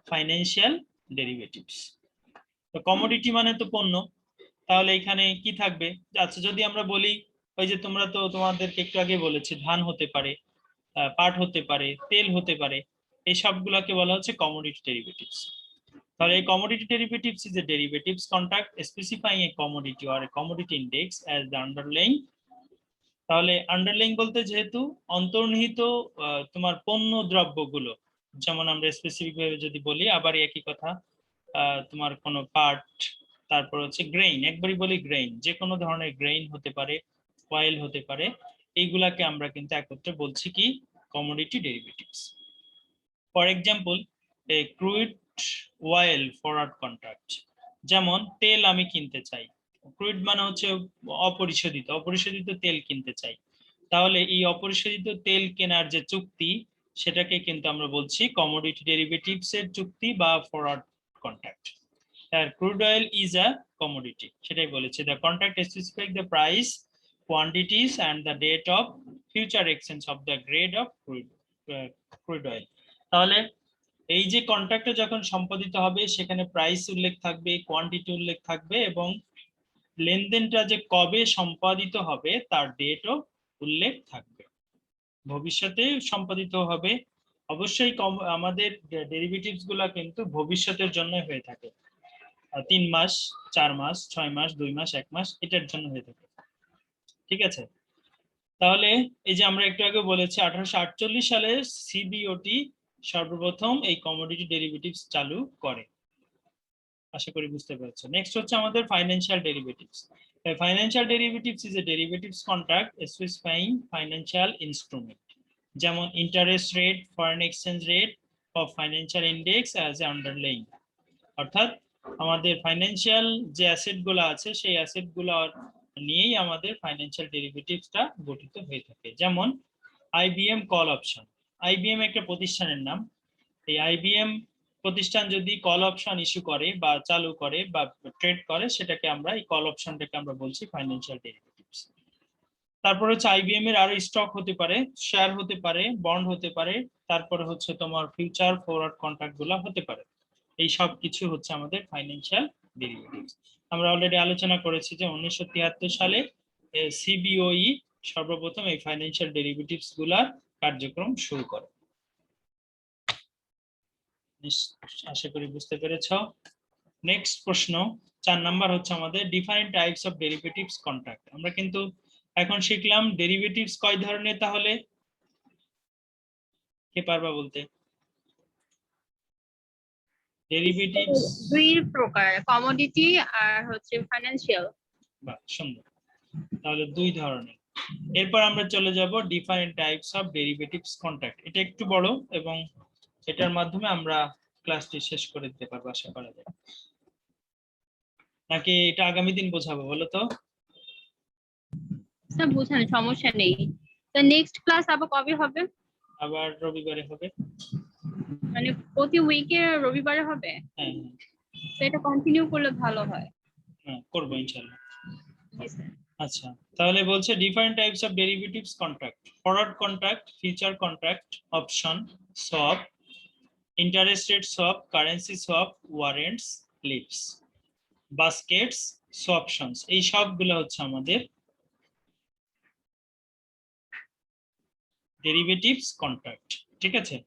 ফাইন্যান্সিয়াল ডেরিভেটিভস। তো কমোডিটি মানে তো পণ্য, তাহলে এখানে কি থাকবে? আচ্ছা যদি আমরা বলি, ওই যে তোমরা তো তোমাদেরকে একটু আগে বলেছি ধান হতে পারে, পাট হতে পারে, তেল হতে পারে, এই সবগুলাকে বলা হচ্ছে কমোডিটি ডেরিভেটিভস। তাহলে এই commodity derivatives is a derivatives contract specifying A commodity or a commodity index as the underlying. তাহলে আন্ডারলাইং বলতে যেহেতু অন্তর্নিহিত তোমার পণ্য দ্রব্যগুলো, যেমন আমরা স্পেসিফিক ভাবে যদি বলি আবার একই কথা, তোমার কোনো পাট, তারপর হচ্ছে গ্রেইন, একবারই বলি গ্রেইন, যে কোনো ধরনের গ্রেইন হতে পারে, অয়েল হতে পারে, এইগুলাকে আমরা কিন্তু একত্রে বলছি কি commodity derivatives. For example A crude oil forward contract, যেমন তেল আমি কিনতে চাই, ক্রুড মানে হচ্ছে অপরিশোধিত, অপরিশোধিত তেল কিনতে চাই, তাহলে এই অপরিশোধিত তেল কেনার যে চুক্তি সেটাকে কিন্তু আমরা বলছি কমোডিটি ডেরিভেটিভস এর চুক্তি বা ফরওয়ার্ড কন্ট্রাক্ট। আর crude oil is a commodity, সেটাই বলেছে the contract specify the price, quantities and the date of future exchange of the grade of crude oil। তাহলে এই যে কন্ট্রাক্টে যখন সম্পাদিত হবে সেখানে প্রাইস উল্লেখ থাকবে, কোয়ান্টিটি উল্লেখ থাকবে এবং লেনদেনটা যে কবে সম্পাদিত হবে তার ডেটও উল্লেখ থাকবে। ভবিষ্যতে সম্পাদিত হবে, অবশ্যই আমাদের ডেরিভেটিভস গুলা কিন্তু ভবিষ্যতের জন্য হয়ে থাকে, 3 মাস, 4 মাস, 6 মাস, 2 মাস, 1 মাস, এটার জন্য হয়ে থাকে। ঠিক আছে, তাহলে এই যে আমরা একটু আগে বলেছি 1848 সালে সিবিওটি সর্বপ্রথম এই কমোডিটি ডেরিভেটিভস চালু করে। আশা করি বুঝতে পেরেছো। নেক্সট হচ্ছে আমাদের financial derivatives. Financial derivatives is a derivatives contract specifying financial instrument, যেমন interest rate, foreign exchange rate of financial index as a underlying. অর্থাৎ আমাদের ফাইন্যান্সিয়াল যে অ্যাসেট গুলো আছে সেই অ্যাসেট গুলো নিয়েই আমাদের ফাইন্যান্সিয়াল ডেরিভেটিভসটা গঠিত হয়ে থাকে। যেমন আইবিএম কল অপশন, আইবিএম একটা প্রতিষ্ঠানের নাম, এই আইবিএম প্রতিষ্ঠান যদি কল অপশন ইস্যু করে বা চালু করে বা ট্রেড করে, সেটাকে আমরা এই কল অপশনটাকে আমরা বলছি ফাইন্যান্সিয়াল ডেরিভেটিভস। তারপর হচ্ছে আইবিএম এর আরো স্টক হতে পারে, শেয়ার হতে পারে, বন্ড হতে পারে, তারপরে হচ্ছে তোমার ফিউচার ফরওয়ার্ড কন্ট্রাক্ট গুলো হতে পারে, এই সব কিছু হচ্ছে আমাদের ফাইন্যান্সিয়াল ডেরিভেটিভস। আমরা অলরেডি আলোচনা করেছি যে 1973 সালে সিবিওই সর্বপ্রথম এই ফাইন্যান্সিয়াল ডেরিভেটিভস গুলার কার্যক্রম শুরু করে। আশা করি বুঝতে পেরেছ। নেক্সট প্রশ্ন 4 নাম্বার হচ্ছে আমাদের different types of derivatives contract. আমরা কিন্তু এখন শিখলাম ডেরিভেটিভস কয় ধরনের, তাহলে কে পারবা বলতে? ডেরিভেটিভস দুই প্রকার, কমোডিটি আর হচ্ছে ফাইন্যান্সিয়াল। বাহ, সুন্দর, তাহলে 2 ধরনের। এরপর আমরা চলে যাব different types of derivatives contract. এটা একটু বড় এবং এটার মাধ্যমে আমরা ক্লাসটি শেষ করে দিতে পারবো আশা করা যায়, নাকি এটা আগামী দিন বোঝাবো বলো তো? স্যার বুঝেন, সমস্যা নেই। তো নেক্সট ক্লাস আবার কবে হবে? আবার রবিবারে হবে। মানে প্রতি উইকে রবিবারে হবে? হ্যাঁ তো এটা কন্টিনিউ করলে ভালো হয়। হ্যাঁ, করবো ইনশাআল্লাহ। জি স্যার। আচ্ছা, তাহলে বলছে different types of derivatives contract, forward contract, future contract, option, swap, interest rate swap, currency swap, warrants, LEAPS, baskets, swaptions, এই সবগুলো হচ্ছে আমাদের ডেরিভেটিভস কন্ট্রাক্ট। ঠিক আছে,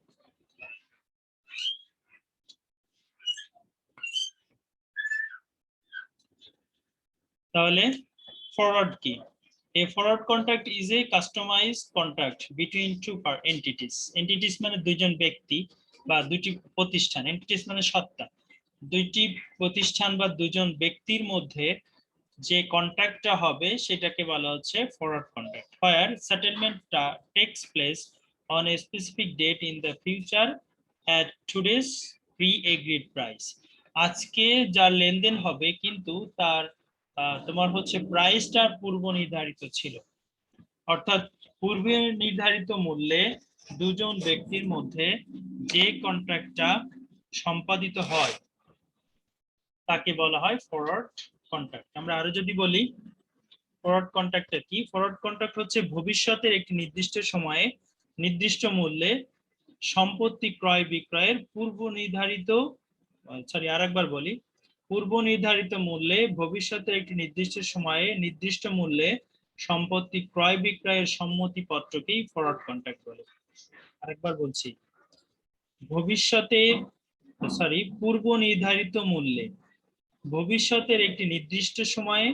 তাহলে ফরওয়ার্ড কি? A forward contract is a customized contract between two entities. Entities মানে দুইজন ব্যক্তি বা দুইটি প্রতিষ্ঠান, entities মানে সত্তা, দুইটি প্রতিষ্ঠান বা দুইজন ব্যক্তির মধ্যে যে কন্ট্রাক্টটা হবে সেটাকে বলা হচ্ছে forward contract, where settlement takes place on a specific date in the future at today's pre-agreed price. আজকে যা লেনদেন হবে কিন্তু তার তোমার হচ্ছে প্রাইসটা পূর্ব নির্ধারিত ছিল, অর্থাৎ পূর্বে নির্ধারিত মূল্যে দুজন ব্যক্তির মধ্যে যে কন্ট্রাক্টটা সম্পাদিত হয় তাকে বলা হয় ফরওয়ার্ড কন্ট্রাক্ট। আমরা আরো যদি বলি ফরওয়ার্ড কন্ট্রাক্টটা কি, ফরওয়ার্ড কন্ট্রাক্ট হচ্ছে ভবিষ্যতের একটি নির্দিষ্ট সময়ে নির্দিষ্ট মূল্যে সম্পত্তি ক্রয় বিক্রয়ের পূর্ব নির্ধারিত আরেকবার বলি, পূর্ব নির্ধারিত মূল্যে ভবিষ্যতের একটি নির্দিষ্ট সময়ে নির্দিষ্ট মূল্যে সম্পত্তি ক্রয় বিক্রয়ের সম্মতিপত্রকেই ফরওয়ার্ড কন্ট্রাক্ট বলে। আরেকবার বলছি, পূর্ব নির্ধারিত মূল্যে ভবিষ্যতের একটি নির্দিষ্ট সময়ে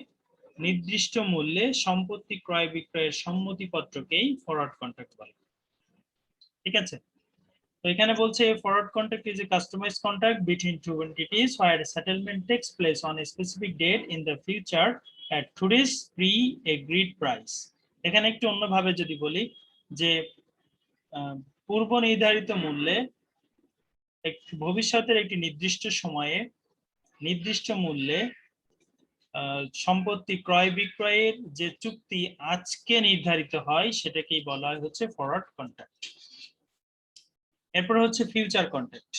নির্দিষ্ট মূল্যে সম্পত্তি ক্রয় বিক্রয়ের সম্মতিপত্রকেই ফরওয়ার্ড কন্ট্রাক্ট বলে। ঠিক আছে, তো এখানে বলছে forward contract is a customised contract between two entities where settlement takes place on a specific date in the future at today's pre agreed price. এখানে একটু অন্যভাবে যদি বলি যে পূর্ব নির্ধারিত মূল্যে ভবিষ্যতের একটি নির্দিষ্ট সময়ে নির্দিষ্ট মূল্যে সম্পত্তি ক্রয় বিক্রয়ের যে চুক্তি আজকে নির্ধারিত হয় সেটাকেই বলা হচ্ছে ফরওয়ার্ড কন্ট্রাক্ট। এরপর হচ্ছে ফিউচার কন্ট্রাক্ট।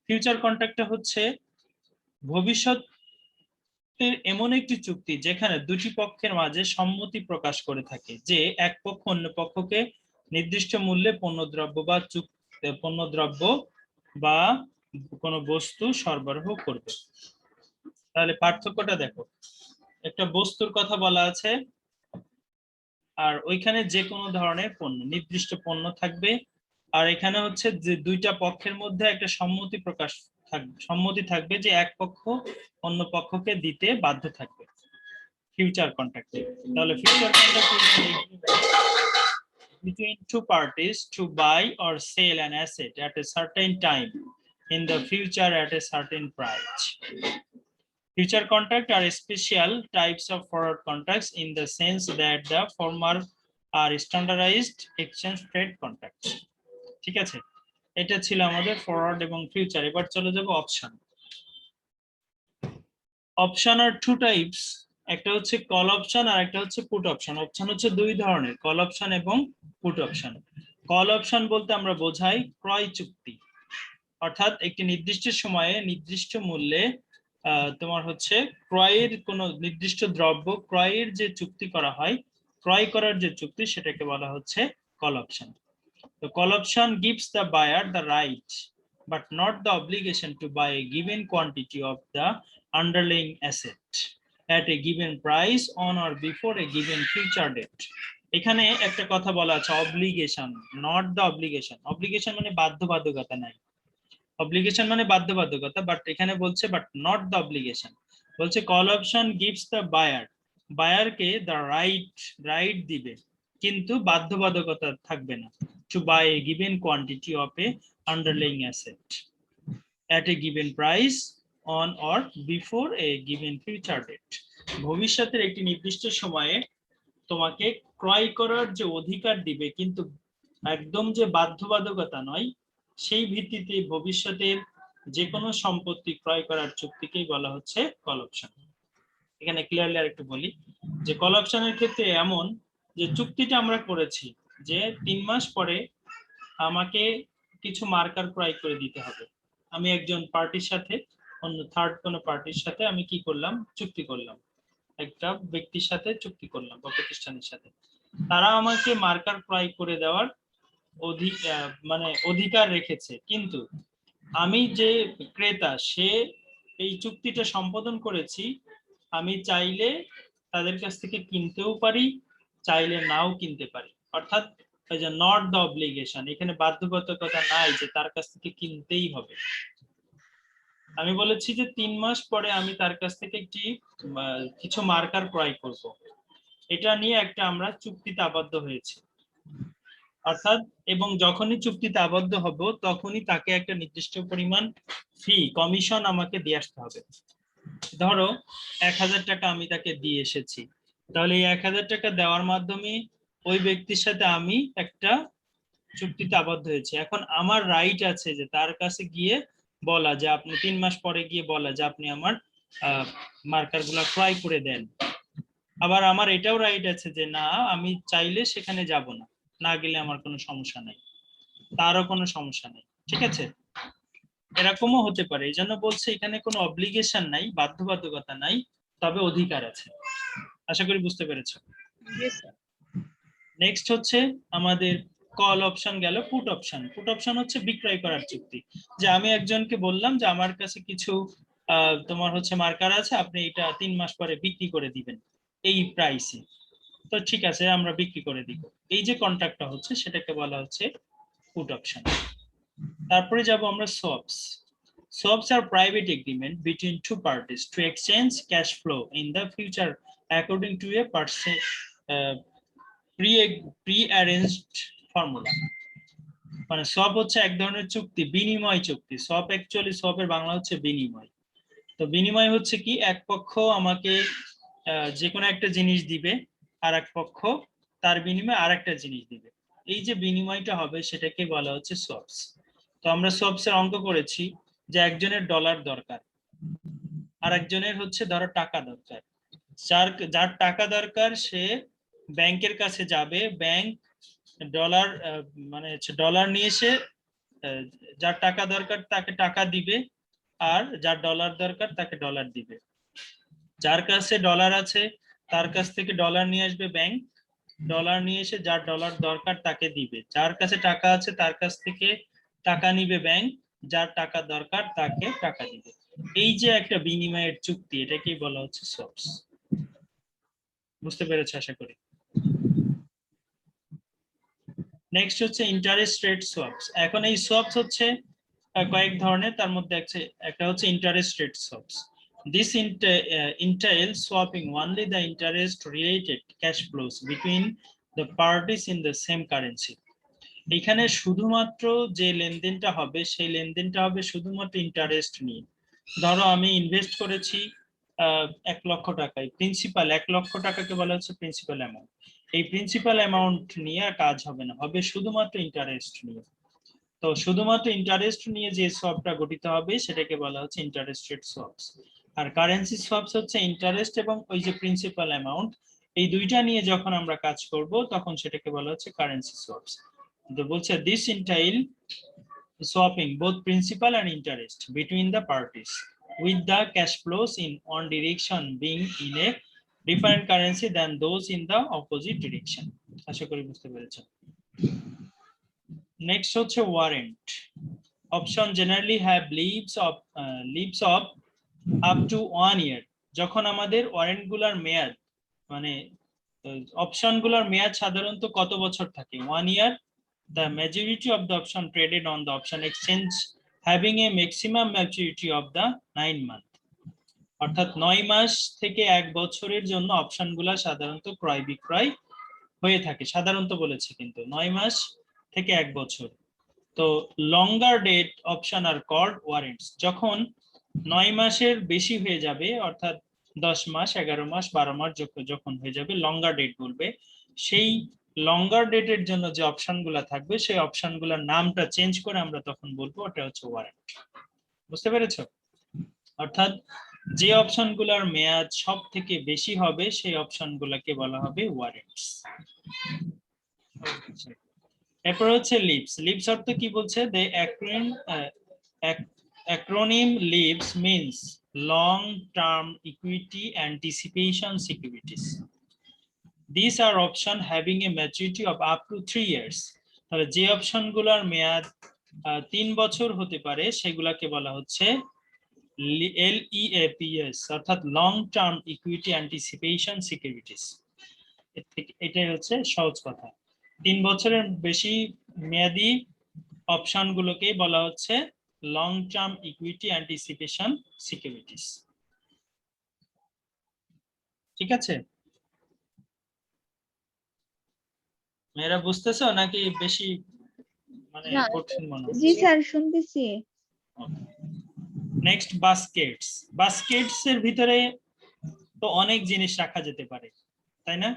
ফিউচার কন্ট্রাক্টটা হচ্ছে ভবিষ্যতের এমন একটি চুক্তি যেখানে দুটি পক্ষের মাঝে সম্মতি প্রকাশ করে থাকে যে এক পক্ষ অন্য পক্ষকে নির্দিষ্ট মূল্যে পণ্যদ্রব্য বা কোনো বস্তু সরবরাহ করবে। তাহলে পার্থক্যটা দেখো, একটা বস্তুর কথা বলা আছে আর ওইখানে যে কোনো ধরনের পণ্য, নির্দিষ্ট পণ্য থাকবে, আর এখানে হচ্ছে যে দুইটা পক্ষের মধ্যে একটা সম্মতি থাকবে যে এক পক্ষ অন্য পক্ষকে দিতে বাধ্য থাকবে ফিউচার কন্ট্রাক্টে। তাহলে future contract between two parties to buy or sell an asset at a certain time in the future at a certain price. Future contracts are special types of forward contracts in the sense that the former are standardized exchange trade contracts. ঠিক আছে, এটা ছিল আমাদের forward এবং future. এবার চলে যাব option. Option আর two types, একটা হচ্ছে কল অপশন আর একটা হচ্ছে পুট অপশন। অপশন হচ্ছে দুই ধরনের, কল অপশন এবং পুট অপশন। কল অপশন বলতে আমরা বোঝাই ক্রয় চুক্তি, অর্থাৎ একটি নির্দিষ্ট সময়ে নির্দিষ্ট মূল্যে তোমার হচ্ছে ক্রয়ের কোনো নির্দিষ্ট দ্রব্য ক্রয়ের যে চুক্তি করা হয়, ক্রয় করার যে চুক্তি সেটাকে বলা হচ্ছে কল অপশন। তো call option gives the buyer the right but not the obligation to buy a given quantity of the underlying asset at a given price on or before a given future date. এখানে একটা কথা বলা আছে obligation, not the obligation. obligation মানে বাধ্যবাধকতা নাই, obligation মানে বাধ্যবাধকতা, বাট এখানে বলছে বাট নট দ্য অব্লিগেশন। বলছে কল অপশন গিভস দ্য বায়ারকে দ্য রাইট দিবে কিন্তু বাধ্যবাধকতা থাকবে না, to buy a given quantity of a underlying asset at a given price on or before a given future date. ভবিষ্যতের একটি নির্দিষ্ট সময়ে তোমাকে ক্রয় করার যে অধিকার দিবে কিন্তু একদম যে বাধ্যবাধকতা নয়, সেই ভিত্তিতে ভবিষ্যতের যে কোনো সম্পত্তি ক্রয় করার চুক্তিকেই বলা হচ্ছে কল অপশন। এখানে ক্লিয়ারলি আরেকটু বলি যে কল অপশনের ক্ষেত্রে এমন যে চুক্তিটা আমরা করেছি যে 3 মাস পরে আমাকে কিছু মার্কার ক্রয় করে দিতে হবে। আমি একজন পার্টির সাথে অন্য থার্ড কোনো পার্টির সাথে আমি কি করলাম, চুক্তি করলাম, একটা ব্যক্তির সাথে চুক্তি করলাম বা প্রতিষ্ঠানের সাথে, তারা আমাকে মার্কার ক্রয় করে দেওয়ার অধিকার রেখেছে, কিন্তু আমি যে ক্রেতা সে এই চুক্তিটা সম্পাদন করেছি, আমি চাইলে তাদের কাছ থেকে কিনতেও পারি, চাইলে নাও কিনতে পারি। অর্থাৎ নট দ্য অব্লিগেশন, এখানে বাধ্যবাধকতা নাই যে তার কাছ থেকে কিনতেই হবে। আমি বলেছি যে 3 মাস পরে আমি তার কাছ থেকে কিছু মার্কার ক্রয় করব, এটা নিয়ে একটা আমরা চুক্তিতে আবদ্ধ হয়েছি। অর্থাৎ এবং যখনই চুক্তিতে আবদ্ধ হব তখনই তাকে একটা নির্দিষ্ট পরিমাণ ফি কমিশন আমাকে দিয়ে আসতে হবে। ধরো 1000 টাকা আমি তাকে দিয়ে এসেছি, তাহলে এই 1000 টাকা দেওয়ার মাধ্যমে ওই ব্যক্তির সাথে আমি একটা চুক্তিতে আবদ্ধ হয়েছি। এখন আমার রাইট আছে যে তার কাছে গিয়ে বলা যে আপনি 3 মাস পরে গিয়ে বলা যে আপনি আমার মার্কার গুলা ক্রয় করে দেন। আবার আমার এটাও রাইট আছে যে না, আমি চাইলে সেখানে যাব না, না গেলে আমার কোনো সমস্যা নাই, তারও কোনো সমস্যা নেই। ঠিক আছে, এরকমও হতে পারে, এই জন্য বলছে এখানে কোনো অব্লিগেশন নাই, বাধ্যবাধকতা নাই, তবে অধিকার আছে। আশা করি বুঝতে পেরেছো। জি স্যার। নেক্সট হচ্ছে আমাদের কল অপশন গেল। পুট অপশন, পুট অপশন হচ্ছে বিক্রয় করার চুক্তি। যে আমি একজনকে বললাম যে আমার কাছে কিছু তোমার হচ্ছে মার্কার আছে, আপনি এটা 3 মাস পরে বিক্রি করে দিবেন এই প্রাইসে। তো ঠিক আছে, আমরা বিক্রি করে দিব। এই যে কন্ট্রাক্টটা হচ্ছে সেটাকে বলা হচ্ছে পুট অপশন। তারপরে যাব আমরা সোয়াপস। Swaps are private agreement between two parties to exchange cash flow in the future according to a pre-arranged formula. মানে সোয়াপ হচ্ছে এক ধরনের চুক্তি, বিনিময় চুক্তি। সোয়াপ অ্যাকচুয়ালি, সোয়াপের বাংলা হচ্ছে বিনিময়। তো বিনিময় হচ্ছে কি, এক পক্ষ আমাকে যে কোনো একটা জিনিস দিবে, আর এক পক্ষ তার বিনিময়ে আর একটা জিনিস দিবে। এই যে বিনিময়টা হবে সেটাকে বলা হচ্ছে সোয়াপস। তো আমরা সোয়াপস এর অঙ্ক করেছি যে একজনের ডলার দরকার, আর একজনের হচ্ছে ধরো টাকা দরকার। যার টাকা দরকার সে ব্যাংকের কাছে যাবে, ব্যাংক ডলার মানে হচ্ছে ডলার নিয়ে এসে যার টাকা দরকার তাকে টাকা দিবে, আর যার ডলার দরকার তাকে ডলার দিবে। যার কাছে ডলার আছে তার কাছ থেকে ডলার নিয়ে আসবে ব্যাংক, ডলার নিয়ে এসে যার ডলার দরকার তাকে দিবে। যার কাছে টাকা আছে তার কাছ থেকে টাকা নিবে ব্যাংক, যার টাকা দরকার তাকে টাকা দিবে। এই যে একটা বিনিময়ের চুক্তি, এটাকেই বলা হচ্ছে সোয়াপস। বুঝতে পেরেছো আশা করি। নেক্সট হচ্ছে ইন্টারেস্ট রেট সোয়াপস। এখন এই সোয়াপস হচ্ছে কয়েক ধরনের, তার মধ্যে একটা হচ্ছে interest rate swaps. This entails swapping only the interest related cash flows between the parties in the same currency. এখানে শুধুমাত্র যে লেনদেনটা হবে সেই লেনদেনটা হবে শুধুমাত্র ইন্টারেস্ট নিয়ে। ধরো আমি ইনভেস্ট করেছি 1 লক্ষ টাকায়, প্রিন্সিপাল 1 লক্ষ টাকাকে বলা হচ্ছে প্রিন্সিপাল অ্যামাউন্ট। এই প্রিন্সিপাল অ্যামাউন্ট নিয়ে কাজ হবে না, হবে শুধুমাত্র ইন্টারেস্ট নিয়ে। তো শুধুমাত্র ইন্টারেস্ট নিয়ে যে সোয়াপটা গঠিত হবে সেটাকে বলা হচ্ছে ইন্টারেস্ট রেট সোয়াপস। আর কারেন্সি সোয়াপস হচ্ছে ইন্টারেস্ট এবং ওই যে প্রিন্সিপাল অ্যামাউন্ট, এই দুইটা নিয়ে যখন আমরা কাজ করব তখন সেটাকে বলা হচ্ছে কারেন্সি সোয়াপস। তো বলছে this এন্টাইল swapping both principal and interest between the parties with the cash flows in one direction being in a different currency than those in the opposite direction. আশা করি বুঝতে পেরেছেন। নেক্সট হচ্ছে warrant option. Generally have lives of up to 1 year। যখন আমাদের warrant গুলার মেয়াদ, মানে অপশন গুলার মেয়াদ সাধারণত কত বছর থাকে? 1 year। The majority of the option traded on the option exchange having a maximum maturity of the 9 month। অর্থাৎ 9 মাস থেকে 1 বছরের জন্য অপশনগুলো সাধারণত ক্রয় বিক্রয় হয়ে থাকে। সাধারণত বলেছে কিন্তু 9 মাস থেকে 1 বছর। তো longer date option are called warrants. যখন 9 মাসের বেশি হয়ে যাবে, অর্থাৎ 10 মাস, 11 মাস, 12 মাস যখন হয়ে যাবে, লঙ্গার ডেট বলবে। সেই লঙ্গার ডেটের জন্য যে অপশনগুলো থাকবে সেই অপশনগুলোর নামটা চেঞ্জ করে আমরা তখন বলবো ওটা হচ্ছে ওয়ারেন্ট। বুঝতে পেরেছো? অর্থাৎ যে অপশনগুলোর মেয়াদ সব থেকে বেশি হবে সেই অপশনগুলোকে বলা হবে ওয়ারেন্টস। এরপর হচ্ছে লিভস। লিভস অর্থ কি বলছে? the acronym LIVS means long term equity anticipation securities. These are option having a maturity of up to 3 years. তাহলে যে অপশনগুলোর মেয়াদ 3 বছর হতে পারে সেগুলোকে বলা হচ্ছে LEAPS, অর্থাৎ long term equity anticipation securities. এটাই হচ্ছে সহজ কথা। 3 বছরের বেশি মেয়াদি অপশনগুলোকে বলা হচ্ছে long term equity anticipation securities. ঠিক আছে? মেয়েরা বুঝতেছো নাকি বেশি মানে কঠিন মনে হচ্ছে? জি স্যার শুনতেছি। Next Vazquez. বাস্কেটস এর ভিতরে তো অনেক জিনিস রাখা যেতে পারে, তাই না?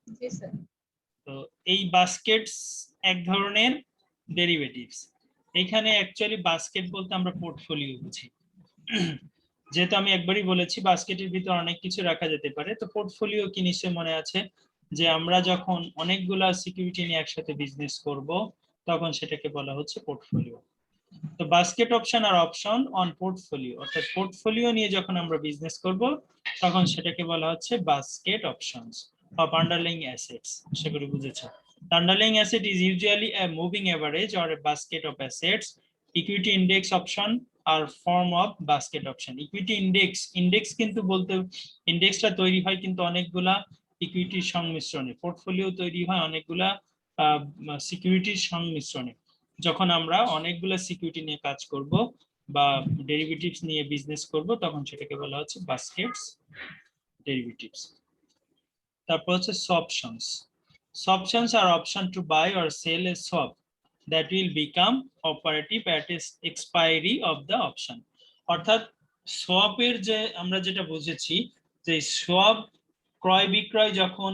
জি স্যার। তো এই বাস্কেটস এক ধরনের ডেরিভেটিভস। এখানে অ্যাকচুয়ালি বাস্কেট বলতে আমরা পোর্টফোলিও বুঝি। যেহেতু আমি একবারই বলেছি বাস্কেটের ভিতরে অনেক কিছু রাখা যেতে পারে। তো পোর্টফোলিও কি নিশ্চয়ই মনে আছে যে আমরা যখন অনেকগুলা সিকিউরিটি নিয়ে একসাথে বিজনেস করব তখন সেটাকে বলা হচ্ছে পোর্টফোলিও। তো basket option are option on portfolio, অর্থাৎ পোর্টফোলিও নিয়ে যখন আমরা বিজনেস করব তখন সেটাকে বলা হচ্ছে basket options of underlying assets. আশা করি বুঝেছো। Underlying asset is usually a moving average or a basket of assets. Equity index option are form of basket option. Equity index কিন্তু বলতে ইন্ডেক্সটা তৈরি হয় কিন্তু অনেকগুলা ইকুইটির সংমিশ্রণে, পোর্টফোলিও তৈরি হয় অনেকগুলা সিকিউরিটির সংমিশ্রণে। যখন আমরা অনেকগুলো সিকিউরিটি নিয়ে কাজ করব বা ডেরিভেটিভস নিয়ে বিজনেস করব তখন সেটাকে বলা হচ্ছে বাস্কেটস ডেরিভেটিভস। তারপর হচ্ছে swaptions. Swaptions are option to buy or sell a swap that will become operative at its expiry of the option. অর্থাৎ সোয়াপের যে আমরা যেটা বুঝেছি যে সোয়াপ ক্রয় বিক্রয় যখন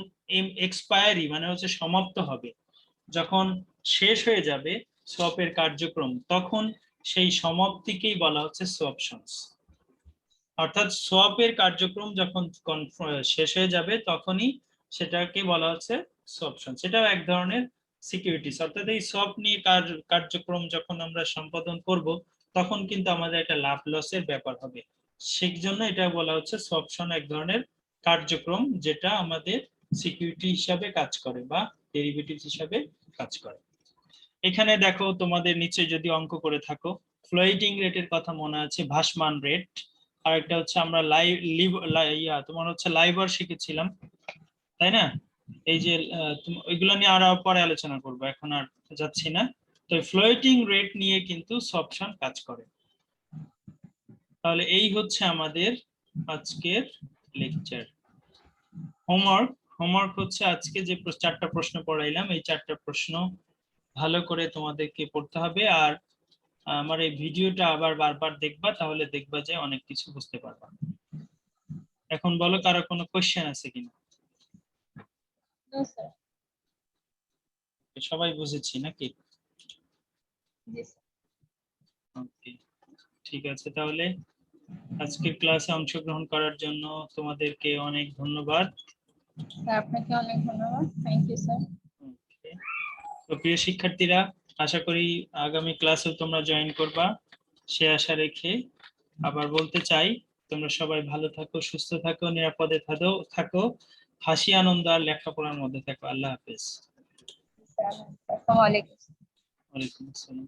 এক্সপায়ারি মানে হচ্ছে সমাপ্ত হবে, যখন শেষ হয়ে যাবে সোয়াপের কার্যক্রম, তখন সেই সমাপ্তিকেই বলা হচ্ছে সোয়াপশনস। অর্থাৎ সোয়াপের কার্যক্রম যখন শেষ হয়ে যাবে তখনই সেটাকে বলা হচ্ছে সোয়াপশন। সেটাও এক ধরনের সিকিউরিটিস। অর্থাৎ এই সোয়াপ নিয়ে কার্যক্রম যখন আমরা সম্পাদন করব তখন কিন্তু আমাদের একটা লাভ লসের ব্যাপার হবে, সেই জন্য এটা বলা হচ্ছে সোয়াপশন এক ধরনের কার্যক্রম যেটা আমাদের সিকিউরিটি হিসাবে কাজ করে বা ডেরিভেটিভ হিসাবে কাজ করে। এখানে দেখো তোমাদের নিচে যদি অঙ্ক করে থাকো, ফ্লোটিং রেটের কথা মনে আছে, ভাসমান রেট, আর একটা হচ্ছে আমরা তোমার হচ্ছে লাইবার শিখেছিলাম, তাই না? এই যে ওইগুলো নিয়ে আরো পরে আলোচনা করবো, এখন আর যাচ্ছি না। তো ফ্লোটিং রেট নিয়ে কিন্তু সবশন কাজ করে। তাহলে এই হচ্ছে আমাদের আজকের লেকচার। হোমওয়ার্ক হচ্ছে আজকে যে 4টা প্রশ্ন পড়াইলাম, এই 4টা প্রশ্ন ভালো করে তোমাদেরকে পড়তে হবে। আর আমার এই ভিডিওটা আবার বারবার দেখবা, তাহলে দেখবা যে অনেক কিছু বুঝতে পারবা। এখন বলো কারো কোনো কোশ্চেন আছে কিনা? No sir. সবাই বুঝেছি নাকি? জি স্যার। ওকে, ঠিক আছে। তাহলে আজকের ক্লাসে অংশগ্রহণ করার জন্য তোমাদেরকে অনেক ধন্যবাদ। স্যার আপনাকে অনেক ধন্যবাদ। Thank you sir. ওকে, তো প্রিয় শিক্ষার্থীরা, আশা করি আগামী ক্লাসেও তোমরা জয়েন করবা, সে আশা রেখে আবার বলতে চাই তোমরা সবাই ভালো থাকো, সুস্থ থাকো, নিরাপদে থাকো, হাসি আনন্দ আর লেখাপড়ার মধ্যে থাকো। আল্লাহ হাফেজ। আসসালামু আলাইকুম। ওয়ালাইকুম আসসালাম।